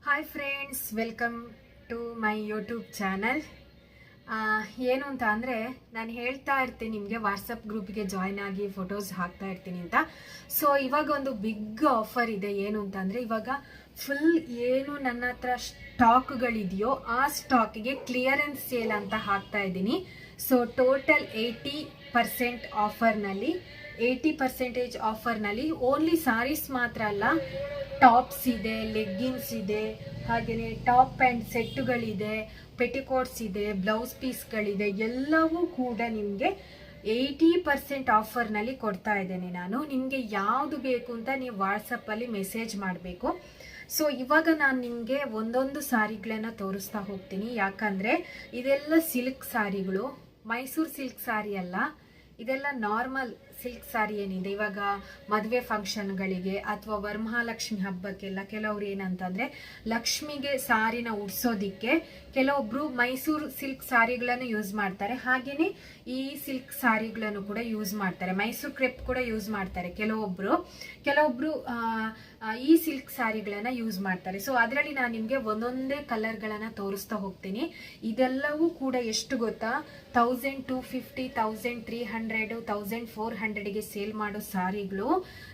Hi friends, welcome to my YouTube channel. ಏನು ಅಂತ ಅಂದರೆ, ನಾನು ಹೇಳ್ತಾ ಇರ್ತೀನಿ ನಿಮಗೆ ವಾಟ್ಸಪ್ ಗ್ರೂಪ್ಗೆ ಜಾಯ್ನ್ ಆಗಿ ಫೋಟೋಸ್ ಹಾಕ್ತಾ ಇರ್ತೀನಿ ಅಂತ. ಸೊ ಇವಾಗ ಒಂದು ಬಿಗ್ ಆಫರ್ ಇದೆ. ಏನು ಅಂತ ಅಂದರೆ, ಇವಾಗ ಫುಲ್ ಏನು ನನ್ನ ಹತ್ರ ಸ್ಟಾಕ್ಗಳಿದೆಯೋ ಆ ಸ್ಟಾಕಿಗೆ ಕ್ಲಿಯರೆನ್ಸ್ ಸೇಲ್ ಅಂತ ಹಾಕ್ತಾ ಇದ್ದೀನಿ. ಸೊ ಟೋಟಲ್ 80% ಆಫರ್ನಲ್ಲಿ 80% ಆಫರ್ನಲ್ಲಿ ಓನ್ಲಿ ಸಾರೀಸ್ ಮಾತ್ರ ಅಲ್ಲ, ಟಾಪ್ಸ್ ಇದೆ, ಲೆಗ್ಗಿನ್ಸ್ ಇದೆ, ಹಾಗೆಯೇ ಟಾಪ್ ಆ್ಯಂಡ್ ಸೆಟ್ಟುಗಳಿದೆ, ಪೆಟಿಕೋಟ್ಸ್ ಇದೆ, ಬ್ಲೌಸ್ ಪೀಸ್ಗಳಿದೆ, ಎಲ್ಲವೂ ಕೂಡ ನಿಮಗೆ 80% ಆಫರ್ನಲ್ಲಿ ಕೊಡ್ತಾ ಇದ್ದೇನೆ ನಾನು. ನಿಮಗೆ ಯಾವುದು ಬೇಕು ಅಂತ ನೀವು ವಾಟ್ಸಪ್ಪಲ್ಲಿ ಮೆಸೇಜ್ ಮಾಡಬೇಕು. ಸೊ ಇವಾಗ ನಾನು ನಿಮಗೆ ಒಂದೊಂದು ಸಾರಿಗಳನ್ನು ತೋರಿಸ್ತಾ ಹೋಗ್ತೀನಿ. ಯಾಕಂದರೆ ಇದೆಲ್ಲ ಸಿಲ್ಕ್ ಸಾರಿಗಳು, ಮೈಸೂರು ಸಿಲ್ಕ್ ಸಾರಿ ಅಲ್ಲ, ಇದೆಲ್ಲ ನಾರ್ಮಲ್ ಸಿಲ್ಕ್ ಸಾರಿ ಏನಿದೆ. ಇವಾಗ ಮದುವೆ ಫಂಕ್ಷನ್ಗಳಿಗೆ ಅಥವಾ ವರಮಹಾಲಕ್ಷ್ಮಿ ಹಬ್ಬಕ್ಕೆಲ್ಲ ಕೆಲವರು ಏನಂತಂದರೆ, ಲಕ್ಷ್ಮಿಗೆ ಸಾರಿನ ಉಡ್ಸೋದಿಕ್ಕೆ ಕೆಲವೊಬ್ರು ಮೈಸೂರು ಸಿಲ್ಕ್ ಸಾರಿಗಳನ್ನು ಯೂಸ್ ಮಾಡ್ತಾರೆ. ಹಾಗೆಯೇ ಈ ಸಿಲ್ಕ್ ಸಾರಿಗಳನ್ನು ಕೂಡ ಯೂಸ್ ಮಾಡ್ತಾರೆ, ಮೈಸೂರು ಕ್ರೆಪ್ ಕೂಡ ಯೂಸ್ ಮಾಡ್ತಾರೆ ಕೆಲವೊಬ್ರು ಈ ಸಿಲ್ಕ್ ಸಾರಿಗಳನ್ನು ಯೂಸ್ ಮಾಡ್ತಾರೆ. ಸೊ ಅದರಲ್ಲಿ ನಾನು ನಿಮಗೆ ಒಂದೊಂದೇ ಕಲರ್ಗಳನ್ನು ತೋರಿಸ್ತಾ ಹೋಗ್ತೀನಿ. ಇದೆಲ್ಲವೂ ಕೂಡ ಎಷ್ಟು ಗೊತ್ತಾ, 1250, 1300, 1400ಗೆ ಸೇಲ್ ಮಾಡೋ ಸಾರಿಗಳು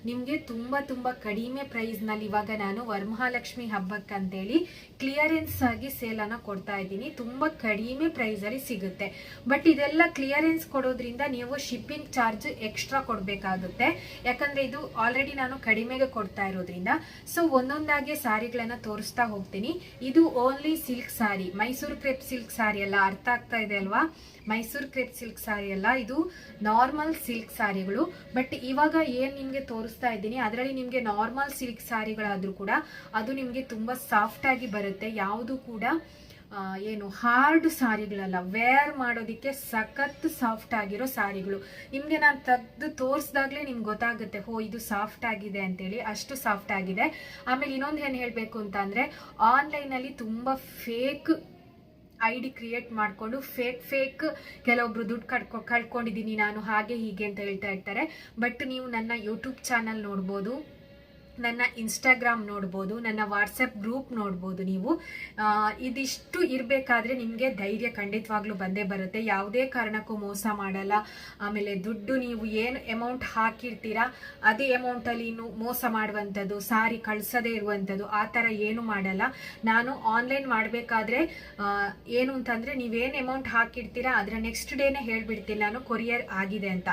ನಿಮಗೆ ತುಂಬ ಕಡಿಮೆ ಪ್ರೈಸ್ನಲ್ಲಿ ಇವಾಗ ನಾನು ವರಮಹಾಲಕ್ಷ್ಮಿ ಹಬ್ಬಕ್ಕಂತೇಳಿ ಕ್ಲಿಯರೆನ್ಸ್ ಆಗಿ ಸೇಲನ್ನು ಕೊಡ್ತಾ ಇದ್ದೀನಿ. ತುಂಬ ಕಡಿಮೆ ಪ್ರೈಸಲ್ಲಿ ಸಿಗುತ್ತೆ. ಬಟ್ ಇದೆಲ್ಲ ಕ್ಲಿಯರೆನ್ಸ್ ಕೊಡೋದ್ರಿಂದ ನೀವು ಶಿಪ್ಪಿಂಗ್ ಚಾರ್ಜ್ ಎಕ್ಸ್ಟ್ರಾ ಕೊಡಬೇಕಾಗುತ್ತೆ, ಯಾಕಂದರೆ ಇದು ಆಲ್ರೆಡಿ ನಾನು ಕಡಿಮೆಗೆ ಕೊಡ್ತಾ ಇರೋದ್ರಿಂದ. ಸೊ ಒಂದೊಂದಾಗಿ ಸಾರಿಗಳನ್ನು ತೋರಿಸ್ತಾ ಹೋಗ್ತೀನಿ. ಇದು ಓನ್ಲಿ ಸಿಲ್ಕ್ ಸಾರಿ, ಮೈಸೂರು ಕ್ರೇಪ್ ಸಿಲ್ಕ್ ಸಾರಿ ಅಲ್ಲ. ಅರ್ಥ ಆಗ್ತಾ ಇದೆ ಅಲ್ವಾ? ಮೈಸೂರು ಕ್ರೇಪ್ ಸಿಲ್ಕ್ ಸಾರಿ ಅಲ್ಲ, ಇದು ನಾರ್ಮಲ್ ಸಿಲ್ಕ್ ಸಾರಿಗಳು. ಬಟ್ ಇವಾಗ ಏನು ನಿಮಗೆ ತೋರಿಸ್ತಾ ಇದ್ದೀನಿ ಅದರಲ್ಲಿ ನಿಮಗೆ ನಾರ್ಮಲ್ ಸಿಲ್ಕ್ ಸಾರಿಗಳಾದರೂ ಕೂಡ ಅದು ನಿಮಗೆ ತುಂಬ ಸಾಫ್ಟ್ ಆಗಿ ಬರುತ್ತೆ. ಯಾವುದು ಕೂಡ ಏನು ಹಾರ್ಡ್ ಸಾರಿಗಳಲ್ಲ, ವೇರ್ ಮಾಡೋದಕ್ಕೆ ಸಖತ್ ಸಾಫ್ಟ್ ಆಗಿರೋ ಸಾರಿಗಳು. ನಿಮಗೆ ನಾನು ತೆಗೆದು ತೋರಿಸಿದಾಗಲೇ ನಿಮ್ಗೆ ಗೊತ್ತಾಗುತ್ತೆ, ಹೋ ಇದು ಸಾಫ್ಟ್ ಆಗಿದೆ ಅಂತೇಳಿ, ಅಷ್ಟು ಸಾಫ್ಟ್ ಆಗಿದೆ. ಆಮೇಲೆ ಇನ್ನೊಂದು ಏನು ಹೇಳಬೇಕು ಅಂತ ಅಂದರೆ, ಆನ್ಲೈನಲ್ಲಿ ತುಂಬ ಫೇಕ್ ID ಕ್ರಿಯೇಟ್ ಮಾಡಿಕೊಂಡು ಫೇಕ್ ಕೆಲವೊಬ್ರು ದುಡ್ಡು ಕಳ್ಕೊಂಡಿದ್ದೀನಿ ನಾನು ಹಾಗೆ ಹೀಗೆ ಅಂತ ಹೇಳ್ತಾ ಇರ್ತಾರೆ. ಬಟ್ ನೀವು ನನ್ನ ಯೂಟ್ಯೂಬ್ ಚಾನಲ್ ನೋಡ್ಬೋದು, ನನ್ನ ಇನ್ಸ್ಟಾಗ್ರಾಮ್ ನೋಡ್ಬೋದು, ನನ್ನ ವಾಟ್ಸಪ್ ಗ್ರೂಪ್ ನೋಡ್ಬೋದು. ನೀವು ಇದಿಷ್ಟು ಇರಬೇಕಾದ್ರೆ ನಿಮಗೆ ಧೈರ್ಯ ಖಂಡಿತವಾಗ್ಲೂ ಬಂದೇ ಬರುತ್ತೆ. ಯಾವುದೇ ಕಾರಣಕ್ಕೂ ಮೋಸ ಮಾಡಲ್ಲ. ಆಮೇಲೆ ದುಡ್ಡು ನೀವು ಏನು ಅಮೌಂಟ್ ಹಾಕಿರ್ತೀರಾ ಅದೇ ಅಮೌಂಟಲ್ಲಿ ಮೋಸ ಮಾಡುವಂಥದ್ದು, ಸಾರಿ ಕಳಿಸದೇ ಇರುವಂಥದ್ದು, ಆ ಥರ ಏನು ಮಾಡಲ್ಲ. ನಾನು ಆನ್ಲೈನ್ ಮಾಡಬೇಕಾದ್ರೆ ಏನು ಅಂತಂದರೆ, ನೀವೇನು ಅಮೌಂಟ್ ಹಾಕಿರ್ತೀರಾ ಅದರ ನೆಕ್ಸ್ಟ್ ಡೇನೇ ಹೇಳಿಬಿಡ್ತೀನಿ ನಾನು ಕೊರಿಯರ್ ಆಗಿದೆ ಅಂತ.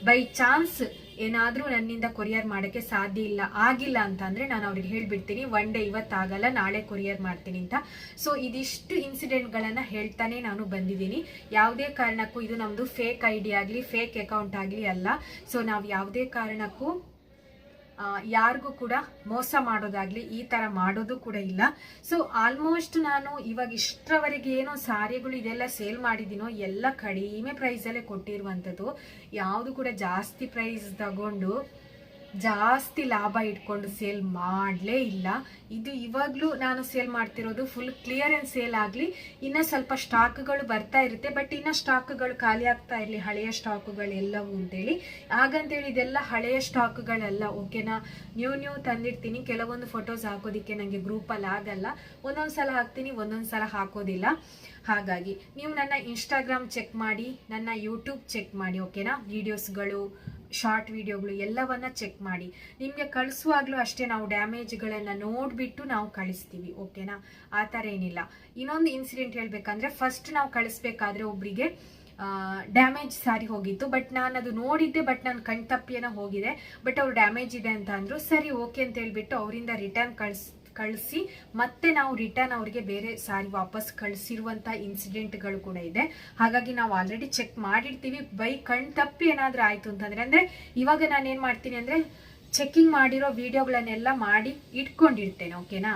ಬೈ ಚಾನ್ಸ್ ಏನಾದರೂ ನನ್ನಿಂದ ಕೊರಿಯರ್ ಮಾಡೋಕ್ಕೆ ಸಾಧ್ಯ ಆಗಿಲ್ಲ ಅಂತಂದರೆ ನಾನು ಅವ್ರಿಗೆ ಹೇಳಿಬಿಡ್ತೀನಿ, ಒನ್ ಡೇ ಇವತ್ತಾಗಲ್ಲ ನಾಳೆ ಕೊರಿಯರ್ ಮಾಡ್ತೀನಿ ಅಂತ. ಸೊ ಇದಿಷ್ಟು ಇನ್ಸಿಡೆಂಟ್ಗಳನ್ನು ಹೇಳ್ತಾನೆ ನಾನು ಬಂದಿದ್ದೀನಿ. ಯಾವುದೇ ಕಾರಣಕ್ಕೂ ಇದು ನಮ್ಮದು ಫೇಕ್ ID ಆಗಲಿ ಫೇಕ್ ಅಕೌಂಟ್ ಆಗಲಿ ಅಲ್ಲ. ಸೊ ನಾವು ಯಾವುದೇ ಕಾರಣಕ್ಕೂ ಯಾರಿಗೂ ಕೂಡ ಮೋಸ ಮಾಡೋದಾಗ್ಲಿ ಈ ಥರ ಮಾಡೋದು ಕೂಡ ಇಲ್ಲ. ಸೊ ಆಲ್ಮೋಸ್ಟ್ ನಾನು ಇವಾಗ ಇಷ್ಟರವರೆಗೆ ಏನೋ ಸಾರಿಗಳು ಇದೆಲ್ಲ ಸೇಲ್ ಮಾಡಿದ್ದೀನೋ ಎಲ್ಲ ಕಡಿಮೆ ಪ್ರೈಸಲ್ಲೇ ಕೊಟ್ಟಿರುವಂಥದ್ದು. ಯಾವುದು ಕೂಡ ಜಾಸ್ತಿ ಪ್ರೈಸ್ ತಗೊಂಡು ಜಾಸ್ತಿ ಲಾಭ ಇಟ್ಕೊಂಡು ಸೇಲ್ ಮಾಡಲೇ ಇಲ್ಲ. ಇದು ಇವಾಗಲೂ ನಾನು ಸೇಲ್ ಮಾಡ್ತಿರೋದು ಫುಲ್ ಕ್ಲಿಯರೆನ್ಸ್ ಸೇಲ್ ಆಗಲಿ. ಇನ್ನು ಸ್ವಲ್ಪ ಸ್ಟಾಕ್ಗಳು ಬರ್ತಾ ಇರುತ್ತೆ, ಬಟ್ ಇನ್ನು ಸ್ಟಾಕ್ಗಳು ಖಾಲಿ ಆಗ್ತಾ ಇರಲಿ, ಹಳೆಯ ಸ್ಟಾಕ್ಗಳೆಲ್ಲವೂ ಅಂತೇಳಿ. ಹಾಗಂತೇಳಿ ಇದೆಲ್ಲ ಹಳೆಯ ಸ್ಟಾಕ್ಗಳೆಲ್ಲ, ಓಕೆನಾ. ನ್ಯೂ ತಂದಿರ್ತೀನಿ. ಕೆಲವೊಂದು ಫೋಟೋಸ್ ಹಾಕೋದಕ್ಕೆ ನನಗೆ ಗ್ರೂಪಲ್ಲಿ ಆಗಲ್ಲ, ಒಂದೊಂದು ಸಲ ಹಾಕ್ತೀನಿ, ಒಂದೊಂದು ಸಲ ಹಾಕೋದಿಲ್ಲ. ಹಾಗಾಗಿ ನೀವು ನನ್ನ ಇನ್ಸ್ಟಾಗ್ರಾಮ್ ಚೆಕ್ ಮಾಡಿ, ನನ್ನ ಯೂಟ್ಯೂಬ್ ಚೆಕ್ ಮಾಡಿ, ಓಕೆನಾ. ವೀಡಿಯೋಸ್ಗಳು, ಶಾರ್ಟ್ ವಿಡಿಯೋಗಳು ಎಲ್ಲವನ್ನ ಚೆಕ್ ಮಾಡಿ. ನಿಮಗೆ ಕಳಿಸುವಾಗಲೂ ಅಷ್ಟೇ ನಾವು ಡ್ಯಾಮೇಜ್ಗಳನ್ನು ನೋಡಿಬಿಟ್ಟು ನಾವು ಕಳಿಸ್ತೀವಿ, ಓಕೆನಾ. ಆ ಥರ ಏನಿಲ್ಲ. ಇನ್ನೊಂದು ಇನ್ಸಿಡೆಂಟ್ ಹೇಳಬೇಕಂದ್ರೆ, ಫಸ್ಟ್ ನಾವು ಕಳಿಸ್ಬೇಕಾದ್ರೆ ಒಬ್ಬರಿಗೆ ಡ್ಯಾಮೇಜ್ ಸಾರಿ ಹೋಗಿತ್ತು. ಬಟ್ ನಾನು ಅದು ನೋಡಿದ್ದೆ, ಬಟ್ ನಾನು ಕಣ್ತಪ್ಪಿಯೇನೋ ಹೋಗಿದೆ. ಬಟ್ ಅವ್ರು ಡ್ಯಾಮೇಜ್ ಇದೆ ಅಂತ ಅಂದರು. ಸರಿ ಓಕೆ ಅಂತ ಹೇಳ್ಬಿಟ್ಟು ಅವರಿಂದ ರಿಟರ್ನ್ ಕಳಿಸಿ ಮತ್ತೆ ನಾವು ರಿಟರ್ನ್ ಅವರಿಗೆ ಬೇರೆ ಸಾರಿ ವಾಪಸ್ ಕಳಿಸಿರುವಂಥ ಇನ್ಸಿಡೆಂಟ್ಗಳು ಕೂಡ ಇದೆ. ಹಾಗಾಗಿ ನಾವು ಆಲ್ರೆಡಿ ಚೆಕ್ ಮಾಡಿರ್ತೀವಿ. ಬೈ ಕಣ್ ತಪ್ಪಿ ಏನಾದರೂ ಆಯಿತು ಅಂತಂದರೆ, ಅಂದರೆ ಇವಾಗ ನಾನು ಏನು ಮಾಡ್ತೀನಿ ಅಂದರೆ, ಚೆಕಿಂಗ್ ಮಾಡಿರೋ ವಿಡಿಯೋಗಳನ್ನೆಲ್ಲ ಮಾಡಿ ಇಟ್ಕೊಂಡಿರ್ತೇನೆ, ಓಕೆನಾ,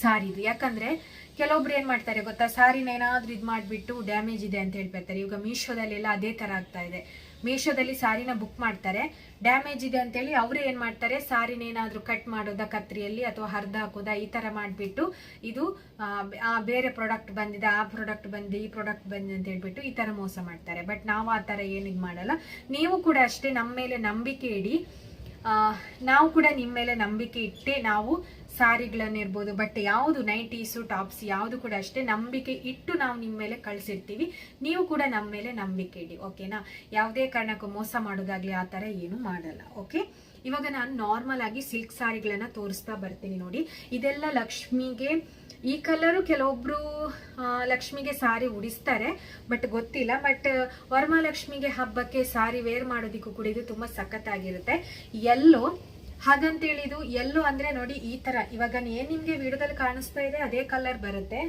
ಸಾರಿದು. ಯಾಕಂದರೆ ಕೆಲವೊಬ್ರು ಏನು ಮಾಡ್ತಾರೆ ಗೊತ್ತಾ, ಸಾರಿನ ಏನಾದರೂ ಇದು ಮಾಡಿಬಿಟ್ಟು ಡ್ಯಾಮೇಜ್ ಇದೆ ಅಂತ ಹೇಳ್ಬಿಡ್ತಾರೆ. ಇವಾಗ ಮೀಶೋದಲ್ಲೆಲ್ಲ ಅದೇ ಥರ ಆಗ್ತಾ ಇದೆ. ಮೀಶೋದಲ್ಲಿ ಸಾರಿನ ಬುಕ್ ಮಾಡ್ತಾರೆ, ಡ್ಯಾಮೇಜ್ ಇದೆ ಅಂತೇಳಿ ಅವರೇ ಏನು ಮಾಡ್ತಾರೆ, ಸಾರಿನ ಏನಾದರೂ ಕಟ್ ಮಾಡೋದಾ ಕತ್ರಿಯಲ್ಲಿ ಅಥವಾ ಹರಿದು ಹಾಕೋದಾ ಈ ಥರ ಮಾಡಿಬಿಟ್ಟು ಇದು ಬೇರೆ ಪ್ರಾಡಕ್ಟ್ ಬಂದಿದೆ, ಆ ಪ್ರಾಡಕ್ಟ್ ಬಂದಿದೆ, ಈ ಪ್ರಾಡಕ್ಟ್ ಬಂದಿದೆ ಅಂತ ಹೇಳ್ಬಿಟ್ಟು ಈ ಥರ ಮೋಸ ಮಾಡ್ತಾರೆ. ಬಟ್ ನಾವು ಆ ಥರ ಏನಿದು ಮಾಡಲ್ಲ. ನೀವು ಕೂಡ ಅಷ್ಟೇ ನಮ್ಮ ಮೇಲೆ ನಂಬಿಕೆ ಇಡಿ. ನಾವು ಕೂಡ ನಿಮ್ಮ ಮೇಲೆ ನಂಬಿಕೆ ಇಟ್ಟೆ ನಾವು ಸಾರಿಗಳನ್ನಿರ್ಬೋದು, ಬಟ್ ಯಾವುದು ನೈಟೀಸು ಟಾಪ್ಸ್ ಯಾವುದು ಕೂಡ ಅಷ್ಟೇ ನಂಬಿಕೆ ಇಟ್ಟು ನಾವು ನಿಮ್ಮ ಮೇಲೆ ಕಳಿಸಿರ್ತೀವಿ. ನೀವು ಕೂಡ ನಮ್ಮ ಮೇಲೆ ನಂಬಿಕೆ ಇಡಿ, ಓಕೆನಾ. ಯಾವುದೇ ಕಾರಣಕ್ಕೂ ಮೋಸ ಮಾಡೋದಾಗ್ಲಿ ಆ ಥರ ಏನು ಮಾಡಲ್ಲ, ಓಕೆ. ಇವಾಗ ನಾನು ನಾರ್ಮಲ್ ಆಗಿ ಸಿಲ್ಕ್ ಸಾರಿಗಳನ್ನ ತೋರಿಸ್ತಾ ಬರ್ತೀನಿ ನೋಡಿ. ಇದೆಲ್ಲ ಲಕ್ಷ್ಮಿಗೆ, ಈ ಕಲರು ಕೆಲವೊಬ್ರು ಲಕ್ಷ್ಮಿಗೆ ಸಾರಿ ಉಡಿಸ್ತಾರೆ, ಬಟ್ ಗೊತ್ತಿಲ್ಲ. ಬಟ್ ವರಮಹಾಲಕ್ಷ್ಮಿಗೆ ಹಬ್ಬಕ್ಕೆ ಸಾರಿ ವೇರ್ ಮಾಡೋದಿಕ್ಕೂ ಕೂಡ ಇದು ತುಂಬಾ ಸಖತ್ತಾಗಿರುತ್ತೆ. ಎಲ್ಲೋ ಹಾಗಂತೇಳಿ ಇದು ಎಲ್ಲೋ ಅಂದ್ರೆ ನೋಡಿ ಈ ತರ ಇವಾಗ ಏನ್ ನಿಮ್ಗೆ ವಿಡಿಯೋದಲ್ಲಿ ಕಾಣಿಸ್ತಾ ಇದೆ ಅದೇ ಕಲರ್ ಬರುತ್ತೆ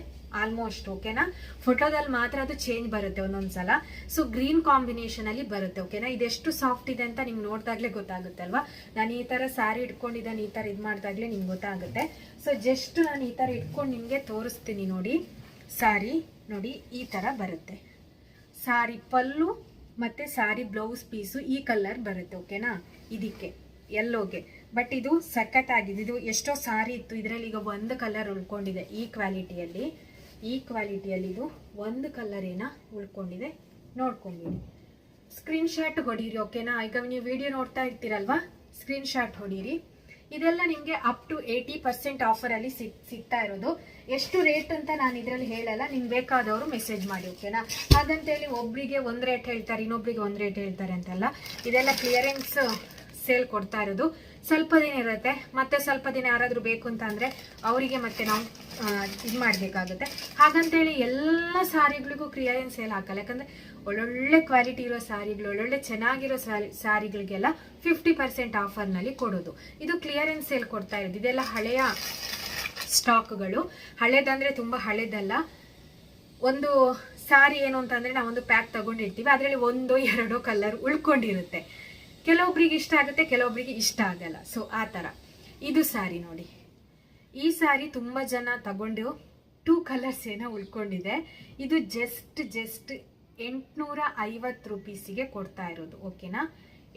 ಆಲ್ಮೋಸ್ಟ್, ಓಕೆನಾ. ಫೋಟೋದಲ್ಲಿ ಮಾತ್ರ ಅದು ಚೇಂಜ್ ಬರುತ್ತೆ ಒಂದೊಂದ್ಸಲ. ಸೊ ಗ್ರೀನ್ ಕಾಂಬಿನೇಷನ್ ಅಲ್ಲಿ ಬರುತ್ತೆ, ಓಕೆನಾ. ಇದೆಷ್ಟು ಸಾಫ್ಟ್ ಇದೆ ಅಂತ ನಿಮ್ಗೆ ನೋಡಿದಾಗ್ಲೇ ಗೊತ್ತಾಗುತ್ತೆ ಅಲ್ವಾ. ನಾನು ಈ ತರ ಸಾರಿ ಇಟ್ಕೊಂಡಿದ್ದಾನೆ, ಈ ತರ ಇದ್ ಮಾಡಿದಾಗ್ಲೇ ನಿಮ್ಗೆ ಗೊತ್ತಾಗುತ್ತೆ. ಸೊ ಜಸ್ಟ್ ನಾನು ಈ ತರ ಇಟ್ಕೊಂಡು ನಿಮ್ಗೆ ತೋರಿಸ್ತೀನಿ ನೋಡಿ. ಸಾರಿ ನೋಡಿ ಈ ತರ ಬರುತ್ತೆ. ಸಾರಿ ಪಲ್ಲು ಮತ್ತೆ ಸಾರಿ ಬ್ಲೌಸ್ ಪೀಸು ಈ ಕಲರ್ ಬರುತ್ತೆ, ಓಕೆನಾ. ಇದಕ್ಕೆ ಎಲ್ಲೋಗೆ ಬಟ್ ಇದು ಸಖತ್ತಾಗಿದೆ. ಇದು ಎಷ್ಟೋ ಸಾರಿ ಇತ್ತು, ಇದರಲ್ಲಿ ಈಗ ಒಂದು ಕಲರ್ ಉಳ್ಕೊಂಡಿದೆ. ಈ ಕ್ವಾಲಿಟಿಯಲ್ಲಿ ಇದು ಒಂದು ಕಲರ್ ಏನ ಉಳ್ಕೊಂಡಿದೆ, ನೋಡ್ಕೊಂಡಿರಿ. ಸ್ಕ್ರೀನ್ ಶಾಟ್ ಹೊಡೀರಿ, ಓಕೆನಾ. ಈಗ ನೀವು ವಿಡಿಯೋ ನೋಡ್ತಾ ಇರ್ತೀರಲ್ವಾ, ಸ್ಕ್ರೀನ್ ಶಾಟ್ ಹೊಡೀರಿ. ಇದೆಲ್ಲ ನಿಮಗೆ ಅಪ್ ಟು 80% ಆಫರ್ ಅಲ್ಲಿ ಸಿಗ್ತಾ ಇರೋದು. ಎಷ್ಟು ರೇಟ್ ಅಂತ ನಾನು ಇದರಲ್ಲಿ ಹೇಳಲ್ಲ, ನಿಮ್ಗೆ ಬೇಕಾದವರು ಮೆಸೇಜ್ ಮಾಡಿ, ಓಕೆನಾ. ಹಾಗಂತೇಳಿ ಒಬ್ರಿಗೆ ಒಂದ್ ರೇಟ್ ಹೇಳ್ತಾರೆ, ಇನ್ನೊಬ್ರಿಗೆ ಒಂದ್ ರೇಟ್ ಹೇಳ್ತಾರೆ ಅಂತೆಲ್ಲ. ಇದೆಲ್ಲ ಕ್ಲಿಯರೆನ್ಸ್ ಸೇಲ್ ಕೊಡ್ತಾ ಇರೋದು. ಸ್ವಲ್ಪ ದಿನ ಇರುತ್ತೆ, ಮತ್ತೆ ಸ್ವಲ್ಪ ದಿನ ಯಾರಾದರೂ ಬೇಕು ಅಂತ ಅಂದರೆ ಅವರಿಗೆ ಮತ್ತೆ ನಾವು ಇದು ಮಾಡಬೇಕಾಗುತ್ತೆ. ಹಾಗಂತೇಳಿ ಎಲ್ಲ ಸಾರಿಗಳಿಗೂ ಕ್ಲಿಯರೆನ್ಸ್ ಸೇಲ್ ಹಾಕಲ್ಲ, ಯಾಕಂದರೆ ಒಳ್ಳೊಳ್ಳೆ ಕ್ವಾಲಿಟಿ ಇರೋ ಸಾರಿಗಳು, ಒಳ್ಳೊಳ್ಳೆ ಚೆನ್ನಾಗಿರೋ ಸಾರಿಗಳಿಗೆಲ್ಲ 50% ಆಫರ್ನಲ್ಲಿ ಕೊಡೋದು. ಇದು ಕ್ಲಿಯರೆನ್ಸ್ ಸೇಲ್ ಕೊಡ್ತಾ ಇರೋದು. ಇದೆಲ್ಲ ಹಳೆಯ ಸ್ಟಾಕ್ಗಳು. ಹಳೇದಂದರೆ ತುಂಬ ಹಳೇದಲ್ಲ. ಒಂದು ಸಾರಿ ಏನು ಅಂತಂದರೆ ನಾವೊಂದು ಪ್ಯಾಕ್ ತಗೊಂಡಿರ್ತೀವಿ, ಅದರಲ್ಲಿ 1-2 ಕಲರ್ ಉಳ್ಕೊಂಡಿರುತ್ತೆ. ಕೆಲವೊಬ್ರಿಗೆ ಇಷ್ಟ ಆಗುತ್ತೆ, ಕೆಲವೊಬ್ರಿಗೆ ಇಷ್ಟ ಆಗಲ್ಲ. ಸೊ ಆ ಥರ ಇದು ಸಾರಿ ನೋಡಿ. ಈ ಸಾರಿ ತುಂಬ ಜನ ತಗೊಂಡು 2 ಕಲರ್ಸ್ ಏನೋ ಉಳ್ಕೊಂಡಿದೆ. ಇದು ಜಸ್ಟ್ 850 ರೂಪೀಸಿಗೆ ಕೊಡ್ತಾ ಇರೋದು, ಓಕೆನಾ.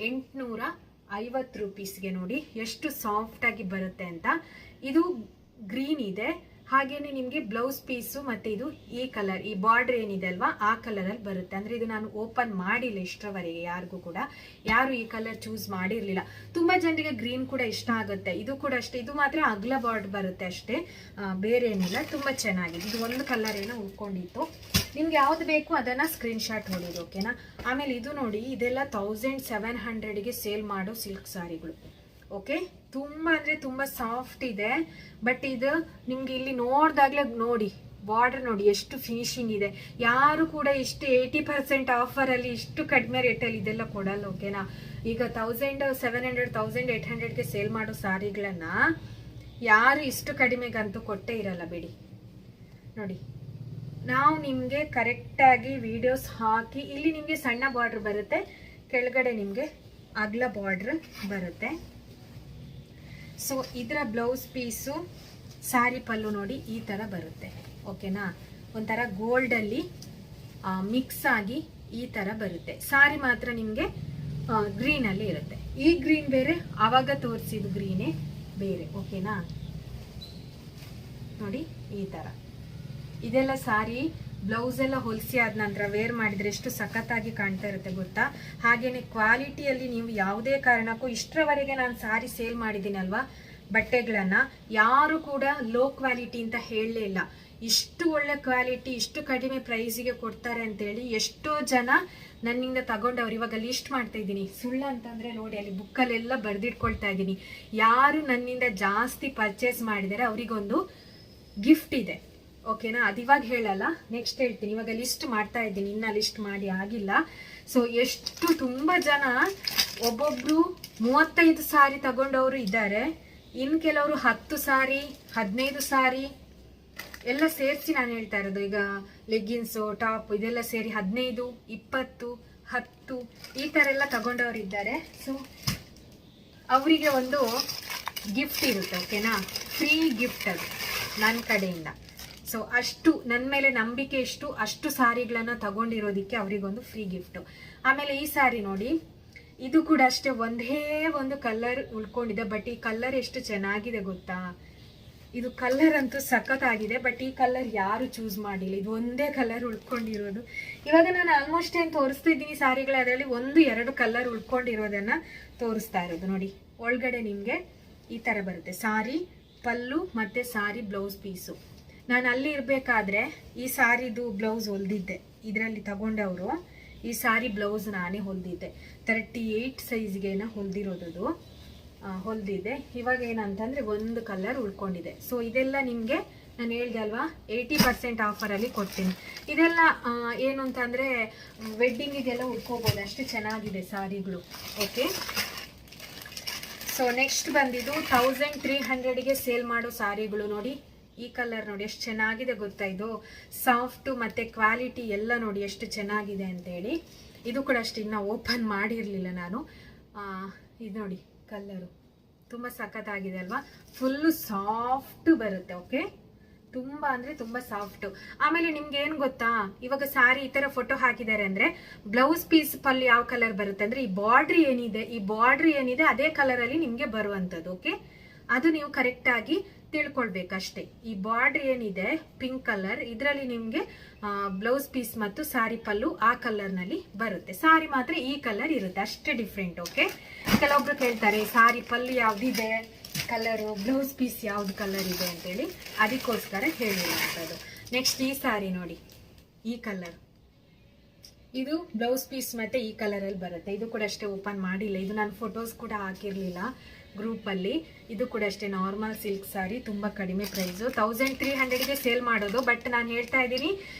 850 ರೂಪೀಸ್ಗೆ ನೋಡಿ ಎಷ್ಟು ಸಾಫ್ಟ್ ಆಗಿ ಬರುತ್ತೆ ಅಂತ. ಇದು ಗ್ರೀನ್ ಇದೆ, ಹಾಗೇನೆ ನಿಮಗೆ ಬ್ಲೌಸ್ ಪೀಸು ಮತ್ತೆ ಇದು ಈ ಕಲರ್, ಈ ಬಾರ್ಡರ್ ಏನಿದೆ ಅಲ್ವಾ ಆ ಕಲರ್ ಅಲ್ಲಿ ಬರುತ್ತೆ. ಅಂದ್ರೆ ಇದು ನಾನು ಓಪನ್ ಮಾಡಿಲ್ಲ ಇಷ್ಟರವರೆಗೆ, ಯಾರಿಗೂ ಕೂಡ ಯಾರು ಈ ಕಲರ್ ಚೂಸ್ ಮಾಡಿರ್ಲಿಲ್ಲ. ತುಂಬಾ ಜನರಿಗೆ ಗ್ರೀನ್ ಕೂಡ ಇಷ್ಟ ಆಗುತ್ತೆ. ಇದು ಕೂಡ ಅಷ್ಟೇ, ಇದು ಮಾತ್ರ ಅಗ್ಲ ಬಾರ್ಡರ್ ಬರುತ್ತೆ ಅಷ್ಟೇ, ಬೇರೆ ಏನಿಲ್ಲ. ತುಂಬಾ ಚೆನ್ನಾಗಿದೆ. ಇದು ಒಂದು ಕಲರ್ ಏನೋ ಉಳ್ಕೊಂಡಿತ್ತು. ನಿಮ್ಗೆ ಯಾವ್ದು ಬೇಕು ಅದನ್ನ ಸ್ಕ್ರೀನ್ ಶಾಟ್ ಹೊಡೀರಿ, ಓಕೆನಾ. ಆಮೇಲೆ ಇದು ನೋಡಿ, ಇದೆಲ್ಲ 1700ಗೆ ಸೇಲ್ ಮಾಡೋ ಸಿಲ್ಕ್ ಸಾರಿಗಳು, ಓಕೆ. ತುಂಬಾ ಅಂದ್ರೆ ತುಂಬಾ ಸಾಫ್ಟ್ ಇದೆ. ಬಟ್ ಇದು ನಿಮ್ಗೆ ಇಲ್ಲಿ ನೋಡ್ದಾಗ್ಲೇ ನೋಡಿ, ಬಾರ್ಡರ್ ನೋಡಿ ಎಷ್ಟು ಫಿನಿಶಿಂಗ್ ಇದೆ. ಯಾರು ಕೂಡ ಇಷ್ಟು 80% ಆಫರ್ ಅಲ್ಲಿ ಇಷ್ಟು ಕಡಿಮೆ ರೇಟಲ್ಲಿ ಇದೆಲ್ಲ ಕೊಡಲ್ಲ, ಓಕೆನಾ. ಈಗ 1700 1800ಗೆ ಸೇಲ್ ಮಾಡೋ ಸಾರಿಗಳನ್ನ ಯಾರು ಇಷ್ಟು ಕಡಿಮೆಗಂತೂ ಕೊಟ್ಟೇ ಇರಲ್ಲ ಬಿಡಿ. ನೋಡಿ, ನಾವು ನಿಮ್ಗೆ ಕರೆಕ್ಟಾಗಿ ವಿಡಿಯೋಸ್ ಹಾಕಿ, ಇಲ್ಲಿ ನಿಮ್ಗೆ ಸಣ್ಣ ಬಾರ್ಡರ್ ಬರುತ್ತೆ, ಕೆಳಗಡೆ ನಿಮ್ಗೆ ಅಗ್ಲ ಬಾರ್ಡರ್ ಬರುತ್ತೆ. ಸೊ ಇದರ ಬ್ಲೌಸ್ ಪೀಸು ಸಾರಿ ಪಲ್ಲು ನೋಡಿ ಈ ಥರ ಬರುತ್ತೆ, ಓಕೆನಾ. ಒಂಥರ ಗೋಲ್ಡಲ್ಲಿ ಮಿಕ್ಸ್ ಆಗಿ ಈ ಥರ ಬರುತ್ತೆ. ಸಾರಿ ಮಾತ್ರ ನಿಮಗೆ ಗ್ರೀನಲ್ಲಿ ಇರುತ್ತೆ. ಈ ಗ್ರೀನ್ ಬೇರೆ, ಆವಾಗ ತೋರಿಸಿದ ಗ್ರೀನೇ ಬೇರೆ, ಓಕೆನಾ. ನೋಡಿ ಈ ಥರ ಇದೆಲ್ಲ ಸಾರಿ ಬ್ಲೌಸ್ ಎಲ್ಲ ಹೊಲಿಸಿ ಆದ ನಂತರ ವೇರ್ ಮಾಡಿದ್ರೆ ಎಷ್ಟು ಸಖತ್ತಾಗಿ ಕಾಣ್ತಾ ಇರುತ್ತೆ ಗೊತ್ತಾ. ಹಾಗೇನೆ ಕ್ವಾಲಿಟಿಯಲ್ಲಿ ನೀವು ಯಾವುದೇ ಕಾರಣಕ್ಕೂ ಇಷ್ಟರವರೆಗೆ ನಾನು ಸಾರಿ ಸೇಲ್ ಮಾಡಿದ್ದೀನಲ್ವಾ ಬಟ್ಟೆಗಳನ್ನ, ಯಾರು ಕೂಡ ಲೋ ಕ್ವಾಲಿಟಿ ಅಂತ ಹೇಳಲೇ ಇಲ್ಲ. ಇಷ್ಟು ಒಳ್ಳೆ ಕ್ವಾಲಿಟಿ ಇಷ್ಟು ಕಡಿಮೆ ಪ್ರೈಸಿಗೆ ಕೊಡ್ತಾರೆ ಅಂತೇಳಿ ಎಷ್ಟೋ ಜನ ನನ್ನಿಂದ ತಗೊಂಡವ್ರು. ಇವಾಗ ಲಿಸ್ಟ್ ಮಾಡ್ತಾ ಇದ್ದೀನಿ, ಸುಳ್ಳು ಅಂತಂದ್ರೆ ನೋಡಿ ಅಲ್ಲಿ ಬುಕ್ಕಲ್ಲೆಲ್ಲ ಬರೆದಿಟ್ಕೊಳ್ತಾ ಇದ್ದೀನಿ. ಯಾರು ನನ್ನಿಂದ ಜಾಸ್ತಿ ಪರ್ಚೇಸ್ ಮಾಡಿದರೆ ಅವರಿಗೊಂದು ಗಿಫ್ಟ್ ಇದೆ, ಓಕೆನಾ. ಅದು ಇವಾಗ ಹೇಳಲ್ಲ, ನೆಕ್ಸ್ಟ್ ಹೇಳ್ತೀನಿ. ಇವಾಗ ಲಿಸ್ಟ್ ಮಾಡ್ತಾ ಇದ್ದೀನಿ, ಇನ್ನ ಲಿಸ್ಟ್ ಮಾಡಿ ಆಗಿಲ್ಲ. ಸೊ ಎಷ್ಟು ತುಂಬ ಜನ, ಒಬ್ಬೊಬ್ರು 35 ಸಾರಿ ತಗೊಂಡವರು ಇದ್ದಾರೆ, ಇನ್ನು ಕೆಲವರು 10 ಸಾರಿ 15 ಸಾರಿ ಎಲ್ಲ ಸೇರಿಸಿ ನಾನು ಹೇಳ್ತಾ ಇರೋದು. ಈಗ ಲೆಗ್ಗಿನ್ಸು ಟಾಪ್ ಇದೆಲ್ಲ ಸೇರಿ 15 20 10 ಈ ಥರ ಎಲ್ಲ ತಗೊಂಡವರು ಇದ್ದಾರೆ. ಸೊ ಅವರಿಗೆ ಒಂದು ಗಿಫ್ಟ್ ಇರುತ್ತೆ, ಓಕೆನಾ. ಫ್ರೀ ಗಿಫ್ಟ್ ಅದು ನನ್ನ ಕಡೆಯಿಂದ. ಸೊ ಅಷ್ಟು ನನ್ನ ಮೇಲೆ ನಂಬಿಕೆ ಇಷ್ಟು, ಅಷ್ಟು ಸಾರಿಗಳನ್ನ ತಗೊಂಡಿರೋದಕ್ಕೆ ಅವರಿಗೊಂದು ಫ್ರೀ ಗಿಫ್ಟು. ಆಮೇಲೆ ಈ ಸಾರಿ ನೋಡಿ, ಇದು ಕೂಡ ಅಷ್ಟೇ ಒಂದೇ ಒಂದು ಕಲರ್ ಉಳ್ಕೊಂಡಿದೆ. ಬಟ್ ಈ ಕಲರ್ ಎಷ್ಟು ಚೆನ್ನಾಗಿದೆ ಗೊತ್ತಾ. ಇದು ಕಲರ್ ಅಂತೂ ಸಖತ್ತಾಗಿದೆ. ಬಟ್ ಈ ಕಲರ್ ಯಾರು ಚೂಸ್ ಮಾಡಿಲ್ಲ, ಇದು ಒಂದೇ ಕಲರ್ ಉಳ್ಕೊಂಡಿರೋದು. ಇವಾಗ ನಾನು ಆಲ್ಮೋಸ್ಟ್ ಏನು ತೋರಿಸ್ತಾ ಇದ್ದೀನಿ ಸಾರಿಗಳ, ಅದರಲ್ಲಿ 1-2 ಕಲರ್ ಉಳ್ಕೊಂಡಿರೋದನ್ನ ತೋರಿಸ್ತಾ ಇರೋದು. ನೋಡಿ ಒಳಗಡೆ ನಿಮಗೆ ಈ ಥರ ಬರುತ್ತೆ. ಸಾರಿ ಪಲ್ಲು ಮತ್ತು ಸಾರಿ ಬ್ಲೌಸ್ ಪೀಸು. ನಾನು ಅಲ್ಲಿ ಇರಬೇಕಾದ್ರೆ ಈ ಸಾರಿದು ಬ್ಲೌಸ್ ಹೊಲ್ದಿದ್ದೆ, ಇದರಲ್ಲಿ ತಗೊಂಡವರು ಈ ಸಾರಿ ಬ್ಲೌಸ್ ನಾನೇ ಹೊಲ್ದಿದ್ದೆ. 38 ಸೈಜ್ಗೆನ ಹೊಲ್ದಿರೋದು ಹೊಲ್ದಿದ್ದೆ. ಇವಾಗ ಏನಂತಂದರೆ ಒಂದು ಕಲರ್ ಉಳ್ಕೊಂಡಿದೆ. ಸೊ ಇದೆಲ್ಲ ನಿಮಗೆ ನಾನು ಹೇಳ್ದೆ ಅಲ್ವಾ 80% ಆಫರಲ್ಲಿ ಕೊಡ್ತೀನಿ. ಇದೆಲ್ಲ ಏನು ಅಂತಂದರೆ ವೆಡ್ಡಿಂಗಿಗೆಲ್ಲ ಉಟ್ಕೋಬೋದು, ಅಷ್ಟು ಚೆನ್ನಾಗಿದೆ ಸಾರಿಗಳು. ಓಕೆ, ಸೊ ನೆಕ್ಸ್ಟ್ ಬಂದಿದ್ದು 1300ಗೆ ಸೇಲ್ ಮಾಡೋ ಸಾರಿಗಳು. ನೋಡಿ ಈ ಕಲರ್ ನೋಡಿ ಎಷ್ಟು ಚೆನ್ನಾಗಿದೆ ಗೊತ್ತಾ. ಇದು ಸಾಫ್ಟು ಮತ್ತು ಕ್ವಾಲಿಟಿ ಎಲ್ಲ ನೋಡಿ ಎಷ್ಟು ಚೆನ್ನಾಗಿದೆ ಅಂತೇಳಿ. ಇದು ಕೂಡ ಅಷ್ಟು ಇನ್ನೂ ಓಪನ್ ಮಾಡಿರಲಿಲ್ಲ ನಾನು. ಇದು ನೋಡಿ ಕಲ್ಲರು ತುಂಬ ಸಖತ್ತಾಗಿದೆ ಅಲ್ವಾ, ಫುಲ್ಲು ಸಾಫ್ಟು ಬರುತ್ತೆ. ಓಕೆ, ತುಂಬ ಅಂದರೆ ತುಂಬ ಸಾಫ್ಟು. ಆಮೇಲೆ ನಿಮ್ಗೆ ಏನು ಗೊತ್ತಾ, ಇವಾಗ ಸಾರಿ ಈ ಥರ ಫೋಟೋ ಹಾಕಿದ್ದಾರೆ ಅಂದರೆ ಬ್ಲೌಸ್ ಪೀಸ್ ಪಲ್ಲು ಯಾವ ಕಲರ್ ಬರುತ್ತೆ ಅಂದರೆ ಈ ಬಾರ್ಡ್ರ್ ಏನಿದೆ ಅದೇ ಕಲರಲ್ಲಿ ನಿಮಗೆ ಬರುವಂಥದ್ದು. ಓಕೆ, ಅದು ನೀವು ಕರೆಕ್ಟಾಗಿ ತಿಳ್ಕೊಳ್ಬೇಕಷ್ಟೇ. ಈ ಬಾರ್ಡ್ರ್ ಏನಿದೆ ಪಿಂಕ್ ಕಲರ್, ಇದರಲ್ಲಿ ನಿಮಗೆ ಬ್ಲೌಸ್ ಪೀಸ್ ಮತ್ತು ಸಾರಿ ಪಲ್ಲು ಆ ಕಲರ್ನಲ್ಲಿ ಬರುತ್ತೆ. ಸಾರಿ ಮಾತ್ರ ಈ ಕಲರ್ ಇರುತ್ತೆ, ಅಷ್ಟೇ ಡಿಫ್ರೆಂಟ್. ಓಕೆ, ಕೆಲವೊಬ್ರು ಕೇಳ್ತಾರೆ ಸಾರಿ ಪಲ್ಲು ಯಾವುದಿದೆ ಕಲರು, ಬ್ಲೌಸ್ ಪೀಸ್ ಯಾವ್ದು ಕಲರ್ ಇದೆ ಅಂತೇಳಿ, ಅದಕ್ಕೋಸ್ಕರ ಹೇಳಿರುವಂಥದ್ದು. ನೆಕ್ಸ್ಟ್ ಈ ಸಾರಿ ನೋಡಿ, ಈ ಕಲರ್, ಇದು ಬ್ಲೌಸ್ ಪೀಸ್ ಮತ್ತು ಈ ಕಲರಲ್ಲಿ ಬರುತ್ತೆ. ಇದು ಕೂಡ ಅಷ್ಟೇ ಓಪನ್ ಮಾಡಿಲ್ಲ, ಇದು ನಾನು ಫೋಟೋಸ್ ಕೂಡ ಹಾಕಿರಲಿಲ್ಲ ಗ್ರೂಪಲ್ಲಿ. ಇದು ಕೂಡ ಅಷ್ಟೇ ನಾರ್ಮಲ್ ಸಿಲ್ಕ್ ಸಾರಿ, ತುಂಬ ಕಡಿಮೆ ಪ್ರೈಸು. 1300ಗೆ ಸೇಲ್ ಮಾಡೋದು, ಬಟ್ ನಾನು ಹೇಳ್ತಾ ಇದ್ದೀನಿ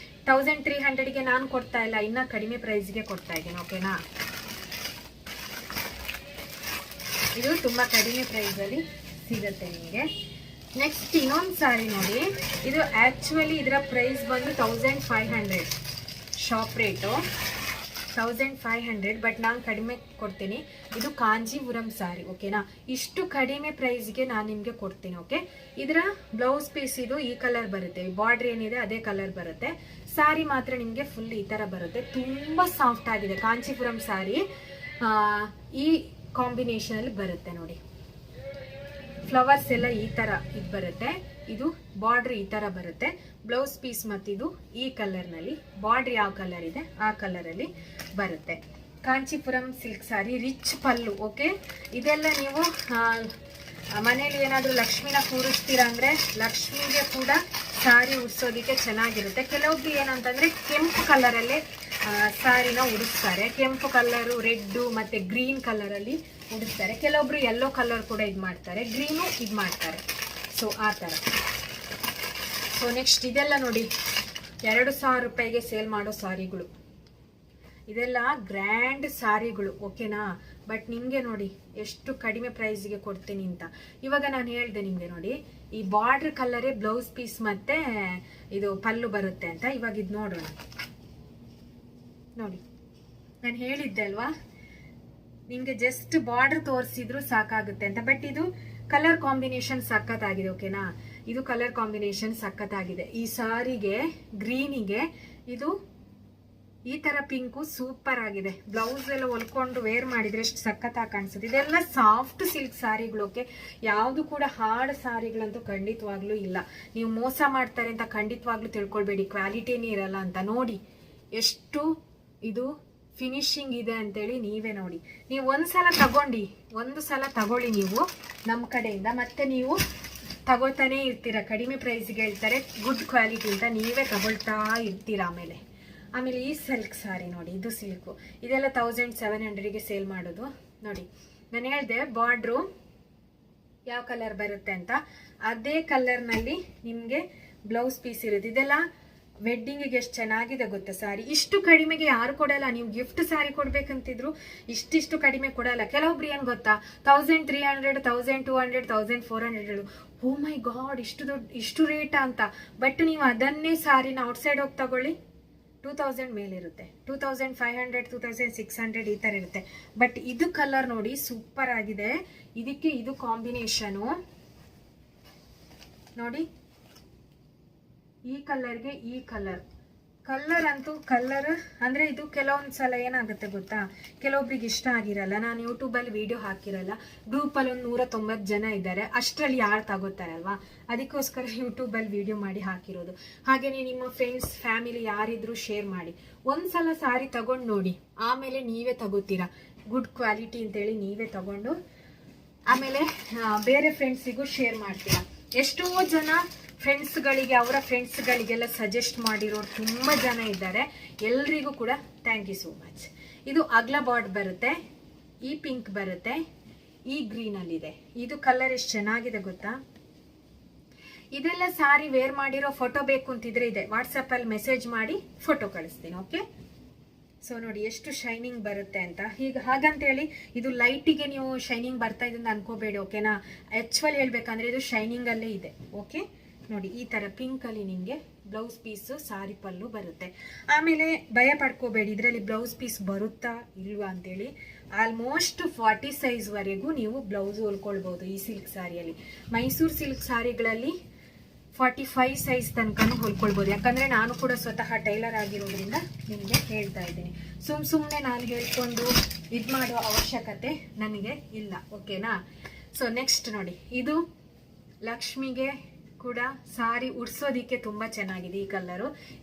1300ಗೆ ನಾನು ಕೊಡ್ತಾ ಇಲ್ಲ, ಇನ್ನೂ ಕಡಿಮೆ ಪ್ರೈಸ್ಗೆ ಕೊಡ್ತಾ ಇದ್ದೀನಿ. ಓಕೆನಾ, ಇದು ತುಂಬ ಕಡಿಮೆ ಪ್ರೈಸಲ್ಲಿ ಸಿಗುತ್ತೆ ನಿಮಗೆ. ನೆಕ್ಸ್ಟ್ ಇನ್ನೊಂದು ಸಾರಿ ನೋಡಿ, ಇದು ಆ್ಯಕ್ಚುಲಿ ಇದರ ಪ್ರೈಸ್ ಬಂದು 1500 ಶಾಪ್ ರೇಟು 1500, ಬಟ್ ನಾನು ಕಡಿಮೆ ಕೊಡ್ತೀನಿ. ಇದು ಕಾಂಜೀಪುರಂ ಸಾರಿ. ಓಕೆನಾ, ಇಷ್ಟು ಕಡಿಮೆ ಪ್ರೈಸ್ಗೆ ನಾನು ನಿಮಗೆ ಕೊಡ್ತೀನಿ. ಓಕೆ, ಇದರ ಬ್ಲೌಸ್ ಪೀಸ್ ಇದು ಈ ಕಲರ್ ಬರುತ್ತೆ, ಬಾರ್ಡ್ರ್ ಏನಿದೆ ಅದೇ ಕಲರ್ ಬರುತ್ತೆ. ಸಾರಿ ಮಾತ್ರ ನಿಮಗೆ ಫುಲ್ ಈ ಥರ ಬರುತ್ತೆ, ತುಂಬ ಸಾಫ್ಟ್ ಆಗಿದೆ. ಕಾಂಚೀಪುರಂ ಸಾರಿ ಈ ಕಾಂಬಿನೇಷನಲ್ಲಿ ಬರುತ್ತೆ ನೋಡಿ. ಫ್ಲವರ್ಸ್ ಎಲ್ಲ ಈ ಥರ ಇದು ಬರುತ್ತೆ, ಇದು ಬಾರ್ಡ್ರ್ ಈ ಥರ ಬರುತ್ತೆ. ಬ್ಲೌಸ್ ಪೀಸ್ ಮತ್ತು ಇದು ಈ ಕಲರ್ನಲ್ಲಿ, ಬಾರ್ಡ್ರ್ ಯಾವ ಕಲರ್ ಇದೆ ಆ ಕಲರಲ್ಲಿ ಬರುತ್ತೆ. ಕಾಂಚೀಪುರಂ ಸಿಲ್ಕ್ ಸಾರಿ, ರಿಚ್ ಪಲ್ಲು. ಓಕೆ, ಇದೆಲ್ಲ ನೀವು ಮನೇಲಿ ಏನಾದರೂ ಲಕ್ಷ್ಮಿನ ಕೂರಿಸ್ತೀರಾ ಅಂದರೆ ಲಕ್ಷ್ಮಿಗೆ ಕೂಡ ಸಾರಿ ಉಡಿಸೋದಕ್ಕೆ ಚೆನ್ನಾಗಿರುತ್ತೆ. ಕೆಲವೊಬ್ರು ಏನಂತಂದರೆ ಕೆಂಪು ಕಲರಲ್ಲೇ ಸಾರಿನ ಉಡಿಸ್ತಾರೆ, ಕೆಂಪು ಕಲರು, ರೆಡ್ಡು ಮತ್ತು ಗ್ರೀನ್ ಕಲರಲ್ಲಿ ಉಡಿಸ್ತಾರೆ. ಕೆಲವೊಬ್ರು ಯೆಲ್ಲೋ ಕಲರ್ ಕೂಡ ಇದು ಮಾಡ್ತಾರೆ, ಗ್ರೀನು ಇದು ಮಾಡ್ತಾರೆ. ಸೊ ಆ ಥರ. ಸೊ ನೆಕ್ಸ್ಟ್ ಇದೆಲ್ಲ ನೋಡಿ 2000 ರೂಪಾಯಿಗೆ ಸೇಲ್ ಮಾಡೋ ಸಾರಿಗಳು, ಇದೆಲ್ಲ ಗ್ರ್ಯಾಂಡ್ ಸಾರಿಗಳು. ಓಕೆನಾ, ಬಟ್ ನಿಮಗೆ ನೋಡಿ ಎಷ್ಟು ಕಡಿಮೆ ಪ್ರೈಸ್ಗೆ ಕೊಡ್ತೀನಿ ಅಂತ. ಇವಾಗ ನಾನು ಹೇಳಿದೆ ನಿಮಗೆ ನೋಡಿ, ಈ ಬಾರ್ಡ್ರ್ ಕಲರೇ ಬ್ಲೌಸ್ ಪೀಸ್ ಮತ್ತು ಇದು ಪಲ್ಲು ಬರುತ್ತೆ ಅಂತ. ಇವಾಗ ಇದು ನೋಡೋಣ ನೋಡಿ, ನಾನು ಹೇಳಿದ್ದೆ ಅಲ್ವಾ ನಿಮಗೆ ಜಸ್ಟ್ ಬಾರ್ಡರ್ ತೋರಿಸಿದ್ರು ಸಾಕಾಗುತ್ತೆ ಅಂತ, ಬಟ್ ಇದು ಕಲರ್ ಕಾಂಬಿನೇಷನ್ ಸಖತ್ತಾಗಿದೆ. ಓಕೆನಾ, ಇದು ಕಲರ್ ಕಾಂಬಿನೇಷನ್ ಸಖತ್ತಾಗಿದೆ. ಈ ಸಾರಿಗೆ ಗ್ರೀನಿಗೆ ಇದು ಈ ತರ ಪಿಂಕು ಸೂಪರ್ ಆಗಿದೆ. ಬ್ಲೌಸ್ ಎಲ್ಲ ಹೊಲ್ಕೊಂಡು ವೇರ್ ಮಾಡಿದ್ರೆ ಎಷ್ಟು ಸಖತ್ತಾಗಿ ಕಾಣಿಸುತ್ತೆ. ಇದೆಲ್ಲ ಸಾಫ್ಟ್ ಸಿಲ್ಕ್ ಸಾರಿಗಳು. ಓಕೆ, ಯಾವುದು ಕೂಡ ಹಾರ್ಡ್ ಸಾರಿಗಳಂತೂ ಖಂಡಿತವಾಗ್ಲೂ ಇಲ್ಲ. ನೀವು ಮೋಸ ಮಾಡ್ತಾರೆ ಅಂತ ಖಂಡಿತವಾಗ್ಲೂ ತಿಳ್ಕೊಳ್ಬೇಡಿ, ಕ್ವಾಲಿಟಿನೇ ಇರಲ್ಲ ಅಂತ. ನೋಡಿ ಎಷ್ಟು ಇದು ಫಿನಿಶಿಂಗ್ ಇದೆ ಅಂತೇಳಿ ನೀವೇ ನೋಡಿ. ನೀವು ಒಂದು ಸಲ ತಗೊಳ್ಳಿ ನೀವು ನಮ್ಮ ಕಡೆಯಿಂದ, ಮತ್ತೆ ನೀವು ತಗೋತಾನೆ ಇರ್ತೀರ. ಕಡಿಮೆ ಪ್ರೈಸ್ಗೆ ಹೇಳ್ತಾರೆ, ಗುಡ್ ಕ್ವಾಲಿಟಿ ಅಂತ ನೀವೇ ತಗೊಳ್ತಾ ಇರ್ತೀರ. ಆಮೇಲೆ ಈ ಸಿಲ್ಕ್ ಸಾರಿ ನೋಡಿ, ಇದು ಸಿಲ್ಕು, ಇದೆಲ್ಲ 1700ಗೆ ಸೇಲ್ ಮಾಡೋದು. ನೋಡಿ ನಾನು ಹೇಳಿದೆ ಬಾರ್ಡ್ರು ಯಾವ ಕಲರ್ ಬರುತ್ತೆ ಅಂತ, ಅದೇ ಕಲರ್ನಲ್ಲಿ ನಿಮಗೆ ಬ್ಲೌಸ್ ಪೀಸ್ ಇರುತ್ತೆ. ಇದೆಲ್ಲ ವೆಡ್ಡಿಂಗಿಗೆ ಎಷ್ಟು ಚೆನ್ನಾಗಿದೆ ಗೊತ್ತಾ ಸಾರಿ. ಇಷ್ಟು ಕಡಿಮೆಗೆ ಯಾರು ಕೊಡಲ್ಲ. ನೀವು ಗಿಫ್ಟ್ ಸಾರಿ ಕೊಡ್ಬೇಕಂತಿದ್ರು ಇಷ್ಟಿಷ್ಟು ಕಡಿಮೆ ಕೊಡಲ್ಲ. ಕೆಲವೊಬ್ರು ಏನು ಗೊತ್ತಾ, 1300, 1200, 1400, ಓ ಮೈ ಗಾಡ್ ಇಷ್ಟು ರೇಟಾ ಅಂತ. ಬಟ್ ನೀವು ಅದನ್ನೇ ಸಾರಿನ ಔಟ್ಸೈಡ್ ಹೋಗಿ ತಗೊಳ್ಳಿ, 2000 ಮೇಲಿರುತ್ತೆ, 2500, 2600 ಈ ಥರ ಇರುತ್ತೆ. ಬಟ್ ಇದು ಕಲರ್ ನೋಡಿ ಸೂಪರ್ ಆಗಿದೆ. ಇದಕ್ಕೆ ಇದು ಕಾಂಬಿನೇಷನು ನೋಡಿ, ಈ ಕಲರ್ಗೆ ಈ ಕಲರ್ ಅಂತೂ ಕಲರ್ ಅಂದರೆ ಇದು ಕೆಲವೊಂದು ಸಲ ಏನಾಗುತ್ತೆ ಗೊತ್ತಾ, ಕೆಲವೊಬ್ರಿಗೆ ಇಷ್ಟ ಆಗಿರಲ್ಲ. ನಾನು ಯೂಟ್ಯೂಬಲ್ಲಿ ವಿಡಿಯೋ ಹಾಕಿರಲ್ಲ, ಗ್ರೂಪಲ್ಲಿ ಒಂದು 190 ಜನ ಇದ್ದಾರೆ, ಅಷ್ಟರಲ್ಲಿ ಯಾರು ತಗೋತಾರಲ್ವಾ, ಅದಕ್ಕೋಸ್ಕರ ಯೂಟ್ಯೂಬಲ್ಲಿ ವಿಡಿಯೋ ಮಾಡಿ ಹಾಕಿರೋದು. ಹಾಗೆಯೇ ನಿಮ್ಮ ಫ್ರೆಂಡ್ಸ್ ಫ್ಯಾಮಿಲಿ ಯಾರಿದ್ರು ಶೇರ್ ಮಾಡಿ. ಒಂದ್ಸಲ ಸಾರಿ ತಗೊಂಡು ನೋಡಿ, ಆಮೇಲೆ ನೀವೇ ತಗೋತೀರಾ. ಗುಡ್ ಕ್ವಾಲಿಟಿ ಅಂತೇಳಿ ನೀವೇ ತಗೊಂಡು ಆಮೇಲೆ ಬೇರೆ ಫ್ರೆಂಡ್ಸಿಗೂ ಶೇರ್ ಮಾಡ್ತೀರಾ. ಎಷ್ಟೋ ಜನ ಫ್ರೆಂಡ್ಸ್ಗಳಿಗೆ ಅವರ ಫ್ರೆಂಡ್ಸ್ಗಳಿಗೆಲ್ಲ ಸಜೆಸ್ಟ್ ಮಾಡಿರೋರು ತುಂಬ ಜನ ಇದ್ದಾರೆ. ಎಲ್ರಿಗೂ ಕೂಡ ಥ್ಯಾಂಕ್ ಯು ಸೋ ಮಚ್. ಇದು ಅಗ್ಲ ಬಾರ್ಡ್ ಬರುತ್ತೆ, ಈ ಪಿಂಕ್ ಬರುತ್ತೆ, ಈ ಗ್ರೀನಲ್ಲಿದೆ. ಇದು ಕಲರ್ ಎಷ್ಟು ಚೆನ್ನಾಗಿದೆ ಗೊತ್ತಾ. ಇದೆಲ್ಲ ಸಾರಿ ವೇರ್ ಮಾಡಿರೋ ಫೋಟೋ ಬೇಕು ಅಂತಿದ್ರೆ ಇದೆ, ವಾಟ್ಸಪ್ಪಲ್ಲಿ ಮೆಸೇಜ್ ಮಾಡಿ ಫೋಟೋ ಕಳಿಸ್ತೀನಿ. ಓಕೆ, ಸೊ ನೋಡಿ ಎಷ್ಟು ಶೈನಿಂಗ್ ಬರುತ್ತೆ ಅಂತ. ಹಾಗಂತೇಳಿ ಇದು ಲೈಟಿಗೆ ನೀವು ಶೈನಿಂಗ್ ಬರ್ತಾ ಇದೆ ಅಂತ ಅನ್ಕೋಬೇಡಿ, ಓಕೆನಾ. ಆ್ಯಕ್ಚುಲಿ ಹೇಳ್ಬೇಕಂದ್ರೆ ಇದು ಶೈನಿಂಗಲ್ಲೇ ಇದೆ. ಓಕೆ ನೋಡಿ, ಈ ಥರ ಪಿಂಕಲ್ಲಿ ನಿಮಗೆ ಬ್ಲೌಸ್ ಪೀಸು ಸಾರಿ ಪಲ್ಲು ಬರುತ್ತೆ. ಆಮೇಲೆ ಭಯ ಪಡ್ಕೋಬೇಡಿ, ಇದರಲ್ಲಿ ಬ್ಲೌಸ್ ಪೀಸ್ ಬರುತ್ತಾ ಇಲ್ವಾ ಅಂತೇಳಿ. ಆಲ್ಮೋಸ್ಟ್ 40 ಸೈಜ್ವರೆಗೂ ನೀವು ಬ್ಲೌಸ್ ಹೊಲ್ಕೊಳ್ಬೋದು ಈ ಸಿಲ್ಕ್ ಸಾರಿಯಲ್ಲಿ. ಮೈಸೂರು ಸಿಲ್ಕ್ ಸಾರಿಗಳಲ್ಲಿ 45 ಸೈಜ್ ತನಕನೂ ಹೊಲ್ಕೊಳ್ಬೋದು. ಯಾಕಂದರೆ ನಾನು ಕೂಡ ಸ್ವತಃ ಟೈಲರ್ ಆಗಿರೋದ್ರಿಂದ ನಿಮಗೆ ಹೇಳ್ತಾ ಇದ್ದೀನಿ. ಸುಮ್ಮನೆ ನಾನು ಹೇಳ್ಕೊಂಡು ಇದು ಮಾಡುವ ಅವಶ್ಯಕತೆ ನನಗೆ ಇಲ್ಲ, ಓಕೆನಾ. ಸೊ ನೆಕ್ಸ್ಟ್ ನೋಡಿ, ಇದು ಲಕ್ಷ್ಮಿಗೆ ಕೂಡ ಸಾರಿ ಉಡ್ಸೋದಿಕ್ಕೆ ತುಂಬ ಚೆನ್ನಾಗಿದೆ.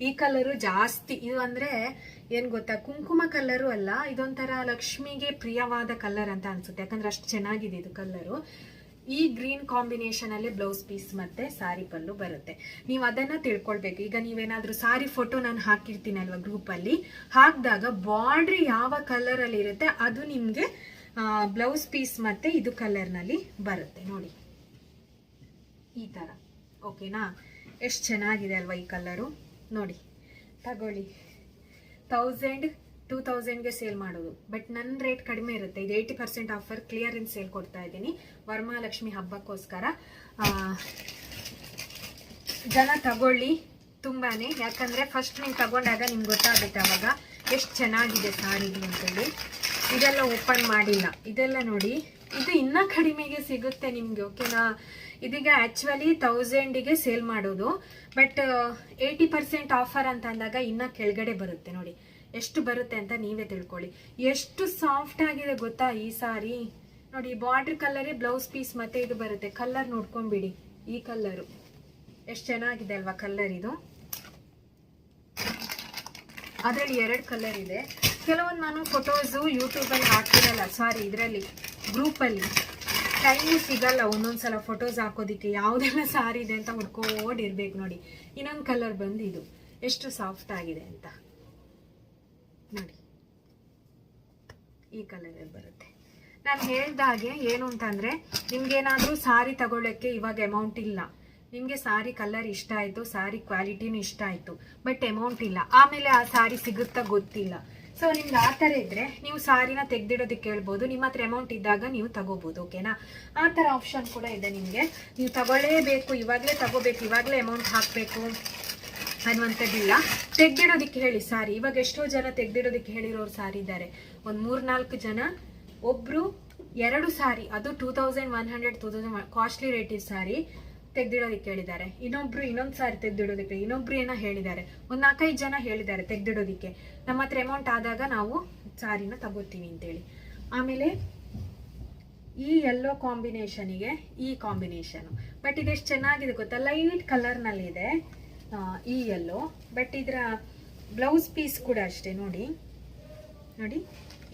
ಈ ಕಲರು ಜಾಸ್ತಿ, ಇದು ಅಂದರೆ ಏನು ಗೊತ್ತಾ, ಕುಂಕುಮ ಕಲರು ಅಲ್ಲ, ಇದೊಂಥರ ಲಕ್ಷ್ಮಿಗೆ ಪ್ರಿಯವಾದ ಕಲರ್ ಅಂತ ಅನ್ಸುತ್ತೆ. ಯಾಕಂದ್ರೆ ಅಷ್ಟು ಚೆನ್ನಾಗಿದೆ ಇದು ಕಲರು. ಈ ಗ್ರೀನ್ ಕಾಂಬಿನೇಷನ್ ಅಲ್ಲಿ ಬ್ಲೌಸ್ ಪೀಸ್ ಮತ್ತೆ ಸಾರಿ ಪಲ್ಲು ಬರುತ್ತೆ. ನೀವು ಅದನ್ನ ತಿಳ್ಕೊಳ್ಬೇಕು. ಈಗ ನೀವೇನಾದ್ರೂ ಸಾರಿ ಫೋಟೋ ನಾನು ಹಾಕಿರ್ತೀನಲ್ವಾ ಗ್ರೂಪ್ ಅಲ್ಲಿ, ಹಾಕಿದಾಗ ಬಾರ್ಡ್ರ್ ಯಾವ ಕಲರ್ ಅಲ್ಲಿ ಇರುತ್ತೆ ಅದು ನಿಮ್ಗೆ ಬ್ಲೌಸ್ ಪೀಸ್ ಮತ್ತೆ ಇದು ಕಲರ್ ನಲ್ಲಿ ಬರುತ್ತೆ ನೋಡಿ, ಈ ತರ. ಓಕೆನಾ, ಎಷ್ಟು ಚೆನ್ನಾಗಿದೆ ಅಲ್ವಾ ಈ ಕಲರು. ನೋಡಿ ತಗೊಳ್ಳಿ, 1000-2000ಗೆ ಸೇಲ್ ಮಾಡೋದು, ಬಟ್ ನನ್ನ ರೇಟ್ ಕಡಿಮೆ ಇರುತ್ತೆ. ಇದು 80% ಆಫರ್ ಕ್ಲಿಯರೆನ್ಸ್ ಸೇಲ್ ಕೊಡ್ತಾ ಇದ್ದೀನಿ ವರಮಹಾಲಕ್ಷ್ಮಿ ಹಬ್ಬಕ್ಕೋಸ್ಕರ. ಜನ ತಗೊಳ್ಳಿ ತುಂಬಾನೇ, ಯಾಕಂದ್ರೆ ಫಸ್ಟ್ ನೀವು ತಗೊಂಡಾಗ ನಿಮ್ಗೆ ಗೊತ್ತಾಗುತ್ತೆ ಅವಾಗ ಎಷ್ಟು ಚೆನ್ನಾಗಿದೆ ಸಾರಿಗಳು ಅಂತೇಳಿ. ಇದೆಲ್ಲ ಓಪನ್ ಮಾಡಿಲ್ಲ, ಇದೆಲ್ಲ ನೋಡಿ, ಇದು ಇನ್ನೂ ಕಡಿಮೆಗೆ ಸಿಗುತ್ತೆ ನಿಮ್ಗೆ, ಓಕೆನಾ. ಇದೀಗ ಆಕ್ಚುಲಿ 1000ಗೆ ಸೇಲ್ ಮಾಡೋದು, ಬಟ್ 80% ಆಫರ್ ಅಂತ ಅಂದಾಗ ಇನ್ನ ಕೆಳಗಡೆ ಬರುತ್ತೆ. ನೋಡಿ ಎಷ್ಟು ಬರುತ್ತೆ ಅಂತ ನೀವೇ ತಿಳ್ಕೊಳ್ಳಿ. ಎಷ್ಟು ಸಾಫ್ಟ್ ಆಗಿದೆ ಗೊತ್ತಾ ಈ ಸಾರಿ. ನೋಡಿ ಬಾರ್ಡರ್ ಕಲರೇ ಬ್ಲೌಸ್ ಪೀಸ್ ಮತ್ತೆ ಇದು ಬರುತ್ತೆ. ಕಲರ್ ನೋಡ್ಕೊಂಡ್ಬಿಡಿ, ಈ ಕಲರು ಎಷ್ಟು ಚೆನ್ನಾಗಿದೆ ಅಲ್ವಾ ಕಲರ್. ಇದು ಅದರಲ್ಲಿ 2 ಕಲರ್ ಇದೆ. ಕೆಲವೊಂದು ನಾನು ಫೋಟೋಸು ಯೂಟ್ಯೂಬಲ್ಲಿ ಹಾಕಿರಲ್ಲ, ಸಾರಿ ಇದರಲ್ಲಿ ಗ್ರೂಪಲ್ಲಿ ಟೈಮು ಸಿಗಲ್ಲ ಒಂದೊಂದ್ಸಲ ಫೋಟೋಸ್ ಹಾಕೋದಿಕ್ಕೆ. ಯಾವುದೆಲ್ಲ ಸಾರಿ ಇದೆ ಅಂತ ಹುಡ್ಕೊಂಡಿರ್ಬೇಕು. ನೋಡಿ ಇನ್ನೊಂದು ಕಲರ್ ಬಂದು ಇದು ಎಷ್ಟು ಸಾಫ್ಟ್ ಆಗಿದೆ ಅಂತ ನೋಡಿ, ಈ ಕಲರ್ ಬರುತ್ತೆ. ನಾನು ಹೇಳ್ದಾಗೆ ಏನು ಅಂತಂದರೆ, ನಿಮ್ಗೇನಾದರೂ ಸಾರಿ ತಗೊಳ್ಳೋಕ್ಕೆ ಇವಾಗ ಅಮೌಂಟ್ ಇಲ್ಲ, ನಿಮಗೆ ಸಾರಿ ಕಲರ್ ಇಷ್ಟ ಆಯಿತು, ಸಾರಿ ಕ್ವಾಲಿಟಿನೂ ಇಷ್ಟ ಆಯಿತು, ಬಟ್ ಅಮೌಂಟ್ ಇಲ್ಲ, ಆಮೇಲೆ ಆ ಸಾರಿ ಸಿಗುತ್ತಾ ಗೊತ್ತಿಲ್ಲ. ಸೊ ನಿಮ್ಗೆ ಆ ಥರ ಇದ್ದರೆ ನೀವು ಸಾರಿನ ತೆಗೆದಿಡೋದಕ್ಕೆ ಹೇಳ್ಬೋದು, ನಿಮ್ಮ ಹತ್ರ ಅಮೌಂಟ್ ಇದ್ದಾಗ ನೀವು ತಗೋಬೋದು, ಓಕೆನಾ. ಆ ಥರ ಆಪ್ಷನ್ ಕೂಡ ಇದೆ ನಿಮಗೆ. ನೀವು ತಗೊಳ್ಳೇಬೇಕು, ಇವಾಗಲೇ ತಗೋಬೇಕು, ಇವಾಗಲೇ ಅಮೌಂಟ್ ಹಾಕಬೇಕು ಅನ್ನುವಂಥದ್ದಿಲ್ಲ. ತೆಗೆದಿಡೋದಕ್ಕೆ ಹೇಳಿ ಸಾರಿ. ಇವಾಗ ಎಷ್ಟೋ ಜನ ತೆಗೆದಿಡೋದಕ್ಕೆ ಹೇಳಿರೋರು ಸಾರಿ ಇದ್ದಾರೆ. ಒಂದು 3-4 ಜನ, ಒಬ್ಬರು 2 ಸಾರಿ, ಅದು 2100-2000 ಕಾಸ್ಟ್ಲಿ ರೇಟಿವ್ ಸಾರಿ ತೆಗೆದಿಡೋದಕ್ಕೆ ಹೇಳಿದ್ದಾರೆ. ಇನ್ನೊಂದು ಸಾರಿ ತೆಗೆದಿಡೋದಕ್ಕೆ ಇನ್ನೊಬ್ರು ಏನೋ ಹೇಳಿದ್ದಾರೆ. ಒಂದು 4-5 ಜನ ಹೇಳಿದ್ದಾರೆ ತೆಗೆದಿಡೋದಕ್ಕೆ. ನಮ್ಮ ಹತ್ರ ಅಮೌಂಟ್ ಆದಾಗ ನಾವು ಸಾರಿನ ತಗೋತೀವಿ ಅಂತೇಳಿ. ಆಮೇಲೆ ಈ ಯೆಲ್ಲೋ ಕಾಂಬಿನೇಷನಿಗೆ ಈ ಕಾಂಬಿನೇಷನು, ಬಟ್ ಇದೆಷ್ಟು ಚೆನ್ನಾಗಿದೆ ಗೊತ್ತಾ, ಲೈಟ್ ಕಲರ್ನಲ್ಲಿದೆ ಈ ಯೆಲ್ಲೋ. ಬಟ್ ಇದರ ಬ್ಲೌಸ್ ಪೀಸ್ ಕೂಡ ಅಷ್ಟೇ ನೋಡಿ, ನೋಡಿ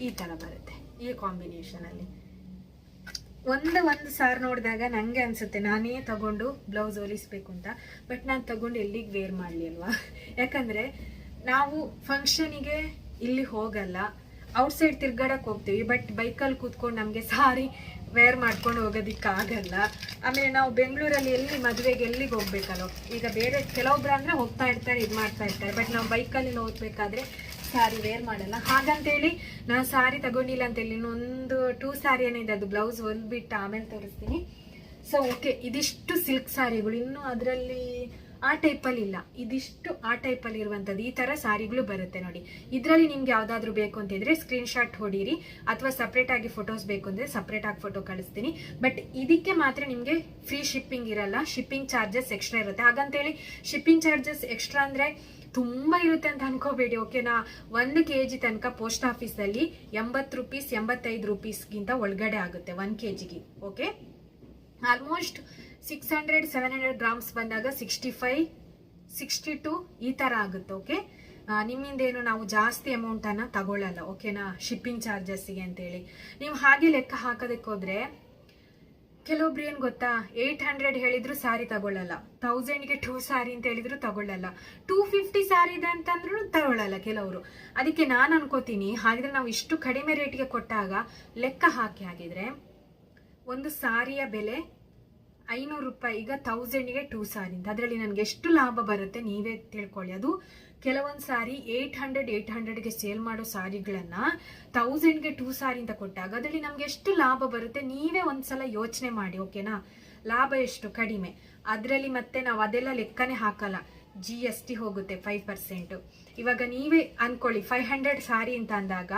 ಈ ಥರ ಬರುತ್ತೆ ಈ ಕಾಂಬಿನೇಷನಲ್ಲಿ. ಒಂದು ಸಾರಿ ನೋಡಿದಾಗ ನನಗೆ ಅನಿಸುತ್ತೆ ನಾನೇ ತಗೊಂಡು ಬ್ಲೌಸ್ ಹೊಲಿಸ್ಬೇಕು ಅಂತ, ಬಟ್ ನಾನು ತಗೊಂಡು ಎಲ್ಲಿಗೆ ವೇರ್ ಮಾಡಲಿ ಅಲ್ವಾ. ಯಾಕಂದರೆ ನಾವು ಫಂಕ್ಷನಿಗೆ ಇಲ್ಲಿ ಹೋಗಲ್ಲ, ಔಟ್ಸೈಡ್ ತಿರ್ಗಾಡಕ್ಕೆ ಹೋಗ್ತೀವಿ, ಬಟ್ ಬೈಕಲ್ಲಿ ಕೂತ್ಕೊಂಡು ನಮಗೆ ಸಾರಿ ವೇರ್ ಮಾಡ್ಕೊಂಡು ಹೋಗೋದಕ್ಕಾಗಲ್ಲ. ಆಮೇಲೆ ನಾವು ಬೆಂಗಳೂರಲ್ಲಿ ಎಲ್ಲಿ ಮದುವೆಗೆ ಎಲ್ಲಿಗೆ ಹೋಗ್ಬೇಕಲ್ಲೋ, ಈಗ ಬೇರೆ ಕೆಲವೊಬ್ರು ಅಂದರೆ ಹೋಗ್ತಾ ಇರ್ತಾರೆ, ಇದು ಮಾಡ್ತಾ ಇರ್ತಾರೆ, ಬಟ್ ನಾವು ಬೈಕಲ್ಲಿ ಹೋಗ್ಬೇಕಾದ್ರೆ ಸಾರಿ ವೇರ್ ಮಾಡಲ್ಲ. ಹಾಗಂತೇಳಿ ನಾನು ಸಾರಿ ತಗೊಂಡಿಲ್ಲ ಅಂತೇಳಿ ಇನ್ನೊಂದು 2 ಸಾರಿ ಏನಿದೆ ಅದು ಬ್ಲೌಸ್ ಹೊಲ್ಬಿಟ್ಟು ಆಮೇಲೆ ತೋರಿಸ್ತೀನಿ. ಸೊ ಓಕೆ, ಇದಿಷ್ಟು ಸಿಲ್ಕ್ ಸಾರಿಗಳು. ಇನ್ನು ಅದರಲ್ಲಿ ಆ ಟೈಪಲ್ಲಿ ಇಲ್ಲ, ಇದಿಷ್ಟು ಆ ಟೈಪಲ್ಲಿ ಇರುವಂಥದ್ದು ಈ ಥರ ಸಾರಿಗಳು ಬರುತ್ತೆ ನೋಡಿ. ಇದರಲ್ಲಿ ನಿಮ್ಗೆ ಯಾವುದಾದ್ರೂ ಬೇಕು ಅಂತಿದ್ರೆ ಸ್ಕ್ರೀನ್ಶಾಟ್ ಹೊಡೀರಿ, ಅಥವಾ ಸಪ್ರೇಟಾಗಿ ಫೋಟೋಸ್ ಬೇಕು ಅಂದರೆ ಸಪ್ರೇಟಾಗಿ ಫೋಟೋ ಕಳಿಸ್ತೀನಿ. ಬಟ್ ಇದಕ್ಕೆ ಮಾತ್ರ ನಿಮಗೆ ಫ್ರೀ ಶಿಪ್ಪಿಂಗ್ ಇರಲ್ಲ, ಶಿಪ್ಪಿಂಗ್ ಚಾರ್ಜಸ್ ಎಕ್ಸ್ಟ್ರಾ ಇರುತ್ತೆ. ಹಾಗಂತೇಳಿ ಶಿಪ್ಪಿಂಗ್ ಚಾರ್ಜಸ್ ಎಕ್ಸ್ಟ್ರಾ ಅಂದರೆ ತುಂಬ ಇರುತ್ತೆ ಅಂತ ಅನ್ಕೋಬೇಡಿ, ಓಕೆನಾ. 1 kg ತನಕ ಪೋಸ್ಟ್ ಆಫೀಸಲ್ಲಿ 80 ರೂಪೀಸ್ 85 ರೂಪೀಸ್ಗಿಂತ ಒಳಗಡೆ ಆಗುತ್ತೆ 1 kgಗೆ, ಓಕೆ. ಆಲ್ಮೋಸ್ಟ್ 600-700 ಗ್ರಾಮ್ಸ್ ಬಂದಾಗ 65-62 ಈ ಥರ ಆಗುತ್ತೆ, ಓಕೆ. ನಿಮ್ಮಿಂದೇನು ನಾವು ಜಾಸ್ತಿ ಅಮೌಂಟನ್ನು ತಗೊಳ್ಳಲ್ಲ, ಓಕೆನಾ, ಶಿಪ್ಪಿಂಗ್ ಚಾರ್ಜಸ್ಸಿಗೆ ಅಂತೇಳಿ. ನೀವು ಹಾಗೆ ಲೆಕ್ಕ ಹಾಕೋದಕ್ಕೆ ಹೋದರೆ ಕೆಲವೊಬ್ರು ಏನು ಗೊತ್ತಾ, 800 ಹೇಳಿದ್ರು ಸಾರಿ ತಗೊಳ್ಳಲ್ಲ, 1000ಗೆ 2 ಸಾರಿ ಅಂತ ಹೇಳಿದ್ರು ತಗೊಳ್ಳಲ್ಲ, 250 ಸಾರಿ ಇದೆ ಅಂತಂದ್ರೂ ತಗೊಳ್ಳಲ್ಲ ಕೆಲವರು. ಅದಕ್ಕೆ ನಾನು ಅನ್ಕೋತೀನಿ, ಹಾಗಿದ್ರೆ ನಾವು ಇಷ್ಟು ಕಡಿಮೆ ರೇಟ್ಗೆ ಕೊಟ್ಟಾಗ ಲೆಕ್ಕ ಹಾಕಿ ಆಗಿದ್ರೆ ಒಂದು ಸಾರಿಯ ಬೆಲೆ 500 ರೂಪಾಯಿ, ಈಗ 1000ಗೆ 2 ಸಾರಿ ಅಂತ, ಅದರಲ್ಲಿ ನನಗೆ ಎಷ್ಟು ಲಾಭ ಬರುತ್ತೆ ನೀವೇ ತಿಳ್ಕೊಳ್ಳಿ. ಅದು ಕೆಲವೊಂದು ಸಾರಿ 800ಗೆ ಸೇಲ್ ಮಾಡೋ ಸಾರಿಗಳನ್ನ 1000ಗೆ 2 ಸಾರಿ ಅಂತ ಕೊಟ್ಟಾಗ ಅದರಲ್ಲಿ ನಮ್ಗೆ ಎಷ್ಟು ಲಾಭ ಬರುತ್ತೆ ನೀವೇ ಒಂದ್ಸಲ ಯೋಚನೆ ಮಾಡಿ, ಓಕೆನಾ? ಲಾಭ ಎಷ್ಟು ಕಡಿಮೆ, ಅದರಲ್ಲಿ ಮತ್ತೆ ನಾವು ಅದೆಲ್ಲ ಲೆಕ್ಕನೇ ಹಾಕಲ್ಲ, GST ಹೋಗುತ್ತೆ 5%. ಇವಾಗ ನೀವೇ ಅನ್ಕೊಳ್ಳಿ 500 ಸಾರಿ ಅಂತ ಅಂದಾಗ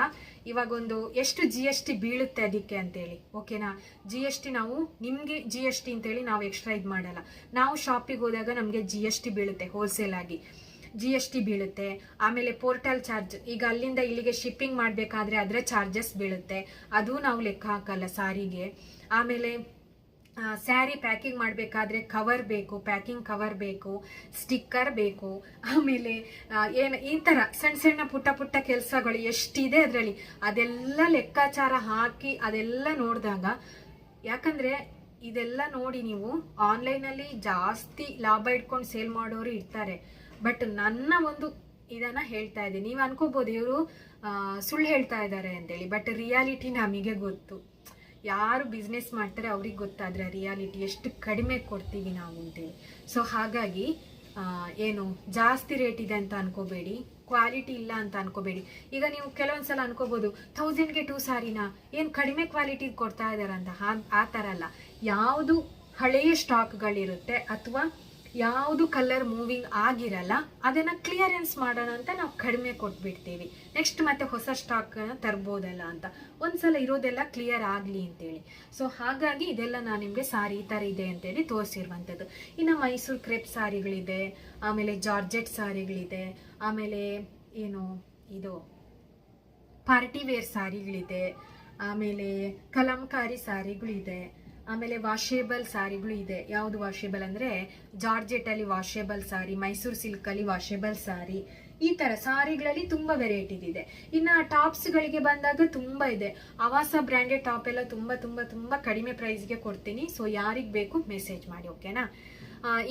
ಇವಾಗ ಒಂದು ಎಷ್ಟು GST ಬೀಳುತ್ತೆ ಅದಕ್ಕೆ ಅಂತೇಳಿ, ಓಕೆನಾ? GST ನಾವು ನಿಮಗೆ GST ಅಂತೇಳಿ ನಾವು ಎಕ್ಸ್ಟ್ರಾ ಇದು ಮಾಡಲ್ಲ. ನಾವು ಶಾಪಿಗೆ ಹೋದಾಗ ನಮಗೆ GST ಬೀಳುತ್ತೆ, ಹೋಲ್ಸೇಲ್ ಆಗಿ GST ಬೀಳುತ್ತೆ. ಆಮೇಲೆ ಪೋರ್ಟಲ್ ಚಾರ್ಜ್, ಈಗ ಅಲ್ಲಿಂದ ಇಲ್ಲಿಗೆ ಶಿಪ್ಪಿಂಗ್ ಮಾಡಬೇಕಾದ್ರೆ ಅದರ ಚಾರ್ಜಸ್ ಬೀಳುತ್ತೆ, ಅದು ನಾವು ಲೆಕ್ಕ ಹಾಕಲ್ಲ ಸಾರಿಗೆ. ಆಮೇಲೆ ಸ್ಯಾರಿ ಪ್ಯಾಕಿಂಗ್ ಮಾಡಬೇಕಾದ್ರೆ ಕವರ್ ಬೇಕು, ಪ್ಯಾಕಿಂಗ್ ಕವರ್ ಬೇಕು, ಸ್ಟಿಕ್ಕರ್ ಬೇಕು, ಆಮೇಲೆ ಏನು ಈ ಥರ ಸಣ್ಣ ಸಣ್ಣ ಪುಟ್ಟ ಕೆಲಸಗಳು ಎಷ್ಟಿದೆ ಅದರಲ್ಲಿ, ಅದೆಲ್ಲ ಲೆಕ್ಕಾಚಾರ ಹಾಕಿ ಅದೆಲ್ಲ ನೋಡಿದಾಗ, ಯಾಕಂದರೆ ಇದೆಲ್ಲ ನೋಡಿ ನೀವು ಆನ್ಲೈನಲ್ಲಿ ಜಾಸ್ತಿ ಲಾಭ ಇಟ್ಕೊಂಡು ಸೇಲ್ ಮಾಡೋರು ಇರ್ತಾರೆ. ಬಟ್ ನನ್ನ ಒಂದು ಇದನ್ನ ಹೇಳ್ತಾ ಇದ್ದೀನಿ, ನೀವು ಅನ್ಕೋಬೋದು ಇವರು ಸುಳ್ಳು ಹೇಳ್ತಾ ಇದ್ದಾರೆ ಅಂತೇಳಿ, ಬಟ್ ರಿಯಾಲಿಟಿ ನಮಗೆ ಗೊತ್ತು. ಯಾರು ಬಿಸ್ನೆಸ್ ಮಾಡ್ತಾರೆ ಅವ್ರಿಗೆ ಗೊತ್ತಾದ್ರೆ ರಿಯಾಲಿಟಿ ಎಷ್ಟು ಕಡಿಮೆ ಕೊಡ್ತೀವಿ ನಾವು ಅಂತೇಳಿ. ಸೊ ಹಾಗಾಗಿ ಏನು ಜಾಸ್ತಿ ರೇಟ್ ಇದೆ ಅಂತ ಅನ್ಕೋಬೇಡಿ, ಕ್ವಾಲಿಟಿ ಇಲ್ಲ ಅಂತ ಅನ್ಕೋಬೇಡಿ. ಈಗ ನೀವು ಕೆಲವೊಂದ್ಸಲ ಅನ್ಕೋಬಹುದು 1000ಗೆ 2 ಸಾರಿನಾ, ಏನು ಕಡಿಮೆ ಕ್ವಾಲಿಟಿ ಕೊಡ್ತಾ ಇದಾರಂತ. ಆ ಥರ ಅಲ್ಲ, ಯಾವುದು ಹಳೆಯ ಸ್ಟಾಕ್ಗಳಿರುತ್ತೆ ಅಥವಾ ಯಾವುದು ಕಲರ್ ಮೂವಿಂಗ್ ಆಗಿರಲ್ಲ ಅದನ್ನ ಕ್ಲಿಯರೆನ್ಸ್ ಮಾಡೋಣ ಅಂತ ನಾವು ಕಡಿಮೆ ಕೊಟ್ಬಿಡ್ತೀವಿ. ನೆಕ್ಸ್ಟ್ ಮತ್ತೆ ಹೊಸ ಸ್ಟಾಕ್ ತರ್ಬೋದಲ್ಲ ಅಂತ, ಒಂದ್ಸಲ ಇರೋದೆಲ್ಲ ಕ್ಲಿಯರ್ ಆಗಲಿ ಅಂತೇಳಿ. ಸೊ ಹಾಗಾಗಿ ಇದೆಲ್ಲ ನಾನು ನಿಮಗೆ ಸಾರಿ ಈ ಥರ ಇದೆ ಅಂತೇಳಿ ತೋರಿಸಿರುವಂಥದ್ದು. ಇನ್ನು ಮೈಸೂರು ಕ್ರೇಪ್ ಸಾರಿಗಳಿದೆ, ಆಮೇಲೆ ಜಾರ್ಜೆಟ್ ಸಾರಿಗಳಿದೆ, ಆಮೇಲೆ ಏನು ಇದು ಪಾರ್ಟಿ ವೇರ್ ಸಾರಿಗಳಿದೆ, ಆಮೇಲೆ ಕಲಂಕಾರಿ ಸಾರಿಗಳಿದೆ, ಆಮೇಲೆ ವಾಷೇಬಲ್ ಸಾರಿಗಳು ಇದೆ. ಯಾವುದು ವಾಷೇಬಲ್ ಅಂದರೆ ಜಾರ್ಜೆಟ್ ಅಲ್ಲಿ ವಾಷೇಬಲ್ ಸಾರಿ, ಮೈಸೂರು ಸಿಲ್ಕ್ ಅಲ್ಲಿ ವಾಷೇಬಲ್ ಸಾರಿ, ಈ ತರ ಸಾರಿಗಳಲ್ಲಿ ತುಂಬಾ ವೆರೈಟಿ ಇದೆ. ಇನ್ನು ಟಾಪ್ಸ್ ಗಳಿಗೆ ಬಂದಾಗ ತುಂಬಾ ಇದೆ. ಆವಾಸ ಬ್ರ್ಯಾಂಡೆಡ್ ಟಾಪ್ ಎಲ್ಲ ತುಂಬಾ ತುಂಬಾ ತುಂಬಾ ಕಡಿಮೆ ಪ್ರೈಸ್ಗೆ ಕೊಡ್ತೀನಿ. ಸೊ ಯಾರಿಗೆ ಬೇಕು ಮೆಸೇಜ್ ಮಾಡಿ, ಓಕೆನಾ?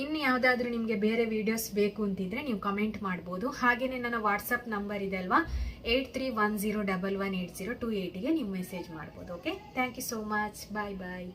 ಇನ್ನು ಯಾವುದಾದ್ರೂ ನಿಮಗೆ ಬೇರೆ ವಿಡಿಯೋಸ್ ಬೇಕು ಅಂತಿದ್ರೆ ನೀವು ಕಮೆಂಟ್ ಮಾಡ್ಬೋದು. ಹಾಗೆಯೇ ನನ್ನ ವಾಟ್ಸಪ್ ನಂಬರ್ ಇದೆ ಅಲ್ವಾ, 8310118028ಗೆ ನೀವು ಮೆಸೇಜ್ ಮಾಡ್ಬೋದು. Okay, thank you so much, bye bye.